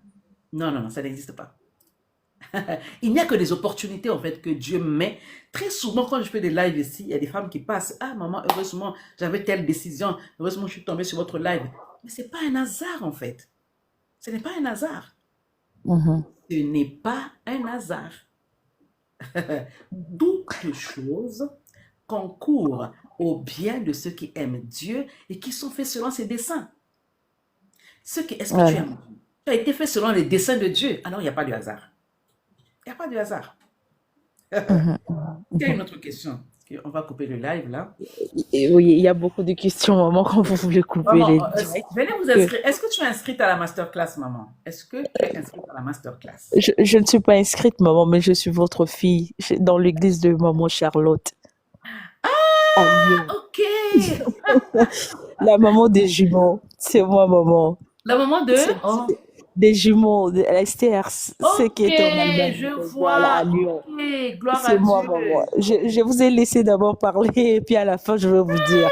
Non, non, non, ça n'existe pas. Il n'y a que des opportunités en fait que Dieu met. Très souvent, quand je fais des lives ici, il y a des femmes qui passent. Ah, maman, heureusement, j'avais telle décision. Heureusement, je suis tombée sur votre live. Mais ce n'est pas un hasard en fait. Ce n'est pas un hasard. Mhm. Ce n'est pas un hasard. Toutes choses concourent au bien de ceux qui aiment Dieu et qui sont faits selon ses desseins. Est-ce que tu Voilà. aimes Dieu? Tu as été fait selon les desseins de Dieu. Alors, il n'y a pas de hasard. Il n'y a pas de hasard. Mhm. Il y a Mhm. une autre question. On va couper le live là. Et oui, il y a beaucoup de questions, maman, quand vous voulez couper Maman, les directs. venez vous Que inscrire. Est-ce que tu es inscrite à la masterclass, maman? Est-ce que tu es inscrite à la masterclass? je ne suis pas inscrite, maman, mais je suis votre fille dans l'église de maman Charlotte à Lyon. Ok. La maman des jumeaux, c'est moi, maman. La maman de... C'est Oh. des jumeaux, de Esther, ce qui Ok, est en Allemagne, je voilà, à vois. Lyon. Ok, gloire à C'est moi, maman. Dieu. Je vous ai laissé d'abord parler et puis à la fin, je vais vous dire.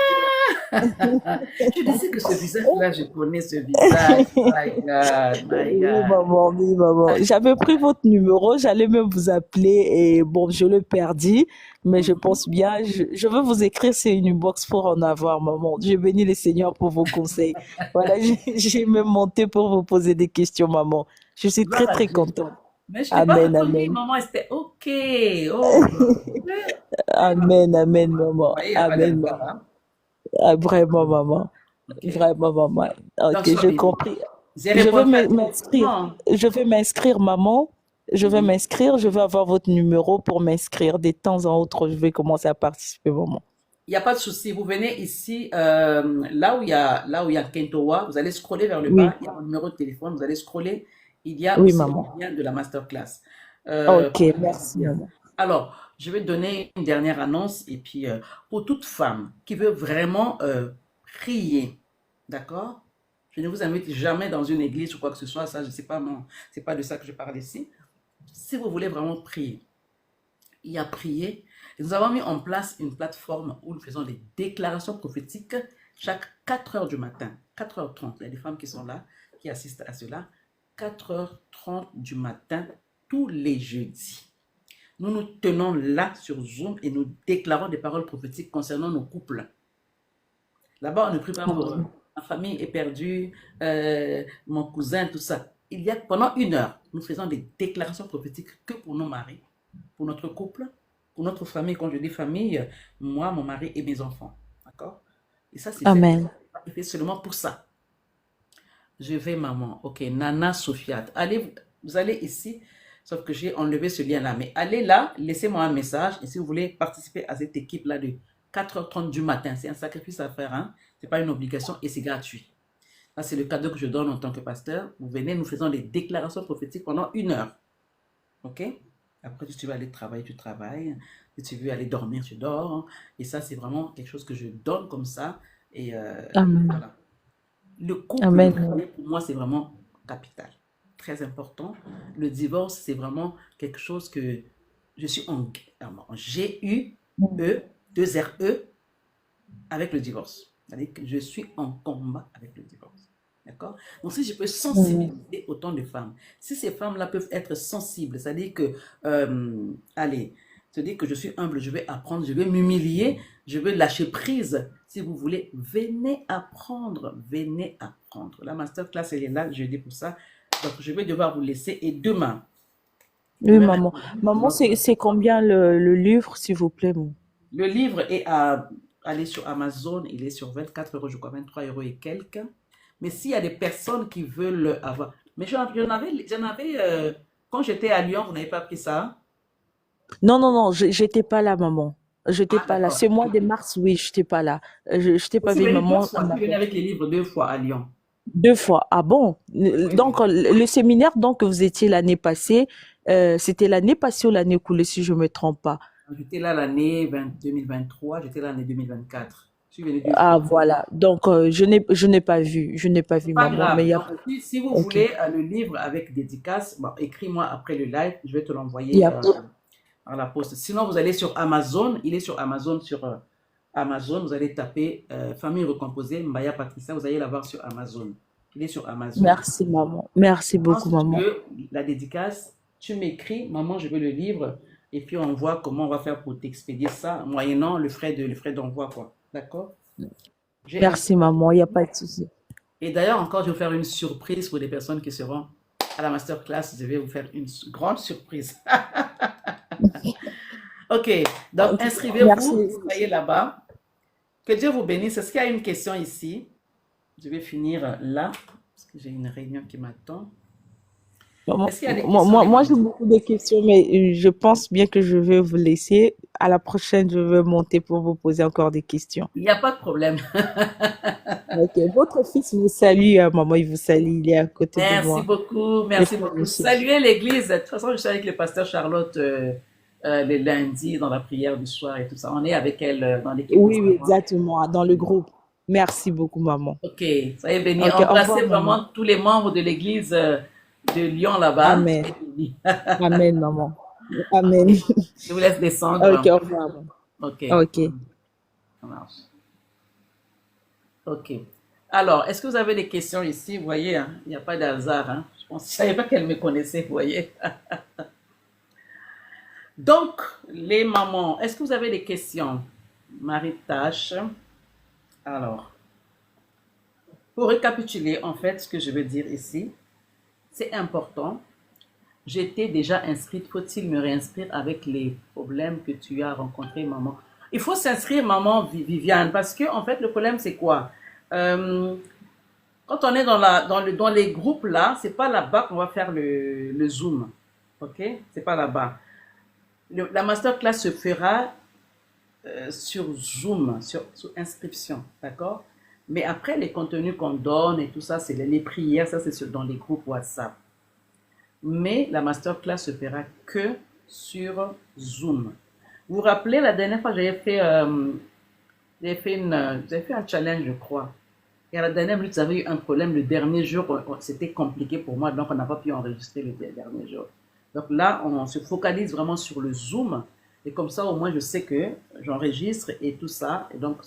Je disais que ce visage-là, je connais ce visage. My God, my Oui, God. maman, oui, maman. J'avais pris votre numéro, j'allais même vous appeler et bon, je le perdis, mais je Mhm. pense bien, je veux vous écrire, c'est une box pour en avoir, maman. Dieu bénis les seigneurs pour vos conseils. Voilà, j'ai même monté pour vous poser des questions, maman. Je suis très, Gloire à très Dieu. contente. Mais je ne t'ai pas Amen, reconnu, amen. maman. C'était OK. Oh, gloire à Dieu. Eh, maman. Amen, amen, Vous maman. voyez, il n'y a pas Amen, d'hasard, maman. hein? Ah, vraiment, maman. OK. Vraiment, maman. Ok, Donc, sois j'ai béni. compris. J'ai Je vais répondu à tes m'inscrire. questions. Je vais m'inscrire, maman. Je vais Mhm. m'inscrire. Je vais avoir votre numéro pour m'inscrire. De temps en autre, je vais commencer à participer, maman. Il n'y a pas de souci. Vous venez ici, là où il y a Kentowa, vous allez scroller vers le bas, Oui, il y a mon numéro de téléphone, vous allez scroller. Il y a oui, aussi le maman. lien de la masterclass. Ok, Pour merci, s'inscrire. maman. Alors, je vais donner une dernière annonce et puis pour toute femme qui veut vraiment prier, d'accord? Je ne vous invite jamais dans une église ou quoi que ce soit, ça, je sais pas c'est pas de ça que je parle ici. Si vous voulez vraiment prier, il y a prié. Et nous avons mis en place une plateforme où nous faisons des déclarations prophétiques chaque 4 heures du matin, 4h30, il y a des femmes qui sont là, qui assistent à cela, 4h30 du matin, tous les jeudis. Nous nous tenons là sur Zoom et nous déclarons des paroles prophétiques concernant nos couples. Là-bas, on ne prie pas pour Amen. ma famille est perdue, mon cousin, tout ça. Il y a pendant 1 heure, nous faisons des déclarations prophétiques que pour nos maris, pour notre couple, pour notre famille. Quand je dis famille, moi, mon mari et mes enfants. D'accord? Et ça, c'est fait seulement pour ça. Je vais, maman. Ok, Nana Sofiat. Allez, vous allez ici, sauf que j'ai enlevé ce lien-là. Mais allez là, laissez-moi un message. Et si vous voulez participer à cette équipe-là de 4h30 du matin, c'est un sacrifice à faire. Hein? Ce n'est pas une obligation et c'est gratuit. Ça, c'est le cadeau que je donne en tant que pasteur. Vous venez, nous faisons des déclarations prophétiques pendant 1 heure. Ok? Après, si tu veux aller travailler, tu travailles. Si tu veux aller dormir, tu dors. Et ça, c'est vraiment quelque chose que je donne comme ça. Et Amen. voilà. Le couple, Amen. pour moi, c'est vraiment capital. Très important. Le divorce, c'est vraiment quelque chose que je suis en G-U-E, 2-R-E, avec le divorce. C'est-à-dire que je suis en combat avec le divorce. D'accord? Donc, si je peux sensibiliser autant de femmes, si ces femmes-là peuvent être sensibles, c'est-à-dire que, allez, c'est-à-dire que je suis humble, je vais apprendre, je vais m'humilier, je vais lâcher prise. Si vous voulez, venez apprendre, venez apprendre. La masterclass, elle est là, je dis pour ça. Donc, je vais devoir vous laisser. Et demain, Oui, maman. Maman, c'est combien le livre, s'il vous plaît, mon? le livre est à aller sur Amazon, il est sur 24 euros, je crois, 23 euros et quelques. Mais s'il y a des personnes qui veulent avoir. Mais j'en avais quand j'étais à Lyon, vous n'avez pas pris ça? Non, non, non, j'étais pas là, maman. J'étais Ah, pas là. d'accord. Ce mois de mars, oui, j'étais pas là. Je t'ai pas Aussi, vu, mais deux maman. fois, tu venais avec les livres 2 fois à Lyon. 2 fois. Ah bon? Oui, Donc, oui. le séminaire donc, que vous étiez l'année passée, c'était l'année passée ou l'année écoulée, si je me trompe pas. J'étais là l'année 2023, j'étais là l'année 2024. Je suis venue deux Ah, fois. voilà. Donc, je n'ai pas vu. Je n'ai pas C'est vu, pas maman, mais il grave. y a Donc, pas. si vous Ok. voulez le livre avec dédicace, bon, écris-moi après le live, je vais te Il y l'envoyer a par la poste. Sinon, vous allez sur Amazon, il est sur Amazon, Amazon, vous allez taper Famille recomposée, Mbaya Patricia, vous allez l'avoir sur Amazon. Il est sur Amazon. Merci, maman. Merci Quand beaucoup, tu maman. veux la dédicace, tu m'écris, maman, je veux le livre, et puis on voit comment on va faire pour t'expédier ça, moyennant le frais d'envoi, quoi. D'accord? J'ai un... Merci, maman. Il n'y a pas de souci. Et d'ailleurs, encore, je vais vous faire une surprise pour les personnes qui seront à la masterclass. Je vais vous faire une grande surprise. Ok, donc Ok. Merci. inscrivez-vous, soyez là-bas. Que Dieu vous bénisse. Est-ce qu'il y a une question ici? Je vais finir là, parce que j'ai une réunion qui m'attend. Moi, Est-ce qu'il y a des questions, les moi, mamans? j'ai beaucoup de questions, mais je pense bien que je vais vous laisser. À la prochaine, je vais monter pour vous poser encore des questions. Il n'y a pas de problème. Ok. Votre fils vous salue, maman, il vous salue, il est à côté de Merci moi. beaucoup, Le merci frère beaucoup. aussi. Saluez l'église. De toute façon, je suis avec le pasteur Charlotte les lundis dans la prière du soir et tout ça. On est avec elle dans l'équipe en ce Oui, oui, moment. exactement, dans le groupe. Merci beaucoup, maman. Ok, soyez bénis. Ok, au Embrassez revoir, maman. vraiment tous les membres de l'église de Lyon là-bas. Amen. Soyez bénis. Amen, maman. Amen. Ok, je vous laisse Ok, descendre. au revoir, maman. Ok, Ok. ça marche. Ok. Alors, est-ce que vous avez des questions ici? Vous voyez, hein, il n'y a pas de hasard. Hein. Je ne savais pas qu'elle me connaissait, vous voyez. Donc, les mamans, est-ce que vous avez des questions? Marie Tache. Alors, pour récapituler, en fait, ce que je veux dire ici, c'est important. J'étais déjà inscrite. Faut-il me réinscrire avec les problèmes que tu as rencontrés, maman? Il faut s'inscrire, maman Viviane, parce que, en fait, le problème, c'est quoi? Euh, Quand on est dans les groupes là, c'est pas là-bas qu'on va faire le Zoom. Ok? C'est pas là-bas. La masterclass se fera sur Zoom, sur inscription, d'accord? Mais après, les contenus qu'on donne et tout ça, c'est les prières, ça c'est dans les groupes WhatsApp. Mais la masterclass se fera que sur Zoom. Vous vous rappelez, la dernière fois, j'avais fait un challenge, je crois. Et à la dernière minute, j'avais eu un problème. Le dernier jour, c'était compliqué pour moi, donc on n'a pas pu enregistrer le dernier jour. Donc là, on se focalise vraiment sur le Zoom. Et comme ça, au moins, je sais que j'enregistre et tout ça. Et donc,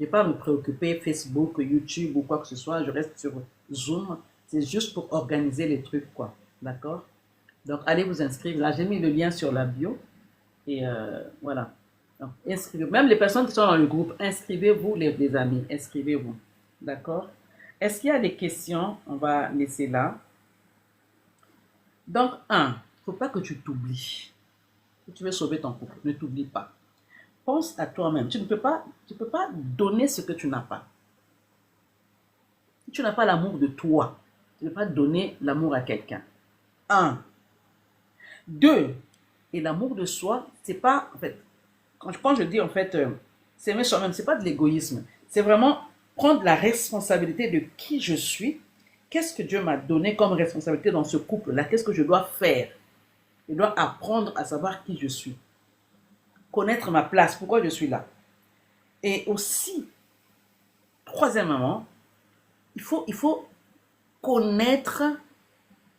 Je ne vais pas me préoccuper Facebook, YouTube ou quoi que ce soit. Je reste sur Zoom. C'est juste pour organiser les trucs, quoi. D'accord? Donc, allez vous inscrire. Là, j'ai mis le lien sur la bio. Et voilà. Donc, inscrivez. Même les personnes qui sont dans le groupe, inscrivez-vous, les amis. Inscrivez-vous. D'accord? Est-ce qu'il y a des questions? On va laisser là. Donc, il ne faut pas que tu t'oublies. Si tu veux sauver ton couple, ne t'oublie pas. Pense à toi-même. Tu ne peux pas donner ce que tu n'as pas. Si tu n'as pas l'amour de toi, tu ne peux pas donner l'amour à quelqu'un. 1. 2. Et l'amour de soi, c'est pas, en fait, quand je dis en fait, s'aimer soi-même, c'est pas de l'égoïsme. C'est vraiment prendre la responsabilité de qui je suis. Qu'est-ce que Dieu m'a donné comme responsabilité dans ce couple-là? Qu'est-ce que je dois faire? Je dois apprendre à savoir qui je suis. Connaître ma place, pourquoi je suis là. Et aussi, troisièmement, il faut connaître,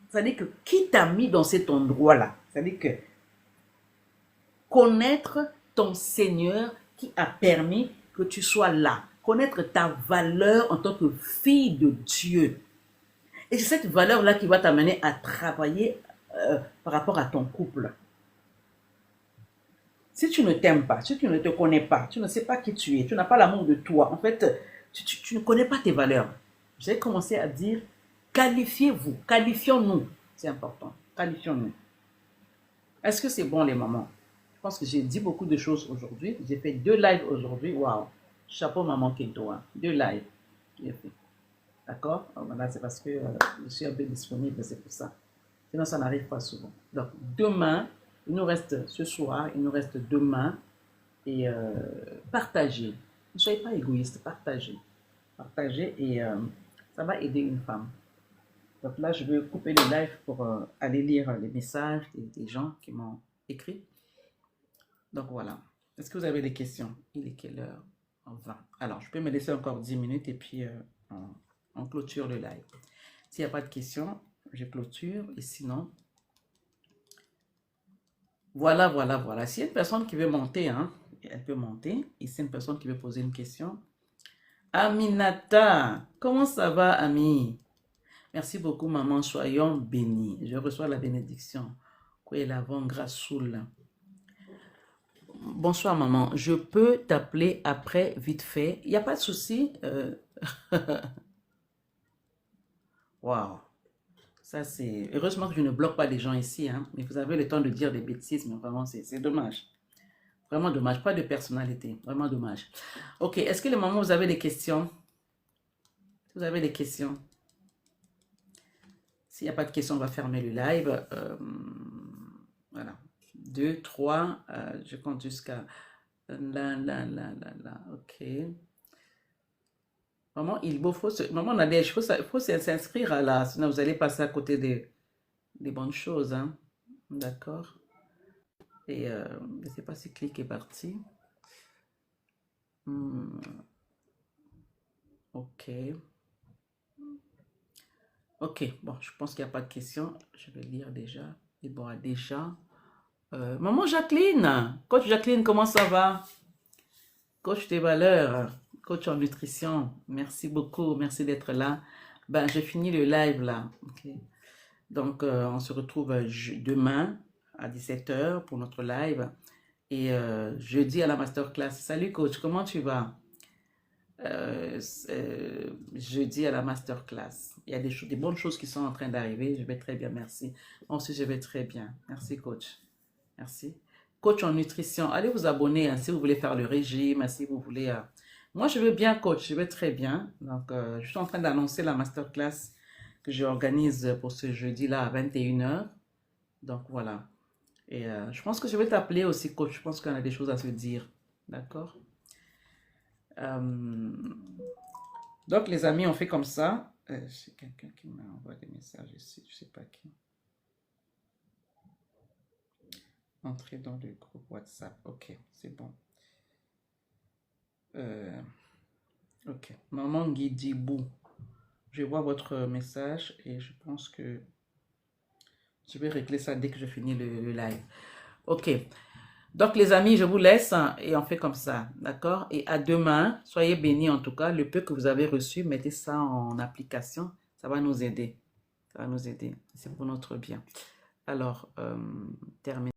c'est-à-dire que qui t'a mis dans cet endroit-là. C'est-à-dire que connaître ton Seigneur qui a permis que tu sois là. Connaître ta valeur en tant que fille de Dieu. Et c'est cette valeur-là qui va t'amener à travailler par rapport à ton couple. Si tu ne t'aimes pas, si tu ne te connais pas, tu ne sais pas qui tu es, tu n'as pas l'amour de toi, en fait, tu ne connais pas tes valeurs. J'ai commencé à dire, qualifiez-vous, qualifions-nous. C'est important, qualifions-nous. Est-ce que c'est bon les mamans? Je pense que j'ai dit beaucoup de choses aujourd'hui. J'ai fait 2 lives aujourd'hui. Waouh! Chapeau maman Kento. 2 lives. J'ai fait. D'accord? Voilà, c'est parce que je suis un peu disponible, c'est pour ça. Sinon, ça n'arrive pas souvent. Donc, demain, il nous reste ce soir, il nous reste demain. Et partagez. Ne soyez pas égoïste, partagez. Partagez et ça va aider une femme. Donc là, je vais couper le live pour aller lire les messages des gens qui m'ont écrit. Donc voilà. Est-ce que vous avez des questions? Il est quelle heure? 20. Alors, je peux me laisser encore 10 minutes et puis on clôture le live. S'il n'y a pas de questions, je clôture. Et sinon, voilà. S'il y a une personne qui veut monter, hein, elle peut monter. Et s'il y a une personne qui veut poser une question. Aminata, comment ça va, Ami? Merci beaucoup, maman. Soyons bénis. Je reçois la bénédiction. Bonsoir, maman. Je peux t'appeler après, vite fait. Il n'y a pas de souci. Waouh. Ça, c'est... Heureusement que je ne bloque pas les gens ici. Hein. Mais vous avez le temps de dire des bêtises. Mais vraiment, c'est dommage. Vraiment dommage. Pas de personnalité. Vraiment dommage. Ok. Est-ce que les mamans, vous avez des questions? Vous avez des questions? S'il n'y a pas de questions, on va fermer le live. Voilà. 2, 3, je compte jusqu'à là. Ok. Maman, maman, on a des choses, il faut s'inscrire à là, sinon vous allez passer à côté des bonnes choses. Hein. D'accord. Et je ne sais pas si clic est parti. Ok. Ok, bon, je pense qu'il n'y a pas de questions. Je vais lire déjà. Et bon, déjà. Maman Jacqueline, coach Jacqueline, comment ça va? Coach des valeurs, coach en nutrition, merci beaucoup, merci d'être là. Ben, j'ai fini le live là. Okay. Donc, on se retrouve demain à 17h pour notre live. Et jeudi à la masterclass. Salut coach, comment tu vas? Jeudi à la masterclass. Il y a des bonnes choses qui sont en train d'arriver. Je vais très bien, merci. Moi aussi, je vais très bien. Merci coach. Merci. Coach en nutrition, allez vous abonner hein, si vous voulez faire le régime, si vous voulez... Moi, je veux bien, coach, je vais très bien. Donc, je suis en train d'annoncer la masterclass que j'organise pour ce jeudi-là à 21h. Donc, voilà. Et je pense que je vais t'appeler aussi, coach. Je pense qu'on a des choses à se dire. D'accord? Donc, les amis, on fait comme ça. C'est quelqu'un qui m'a envoyé des messages ici, je ne sais pas qui. Entrer dans le groupe WhatsApp. Ok, c'est bon. Ok. Maman Guidibou. Je vois votre message et je pense que je vais régler ça dès que je finis le live. Ok. Donc, les amis, je vous laisse et on fait comme ça, d'accord? Et à demain, soyez bénis en tout cas. Le peu que vous avez reçu, mettez ça en application. Ça va nous aider. Ça va nous aider. C'est pour notre bien. Alors, terminons.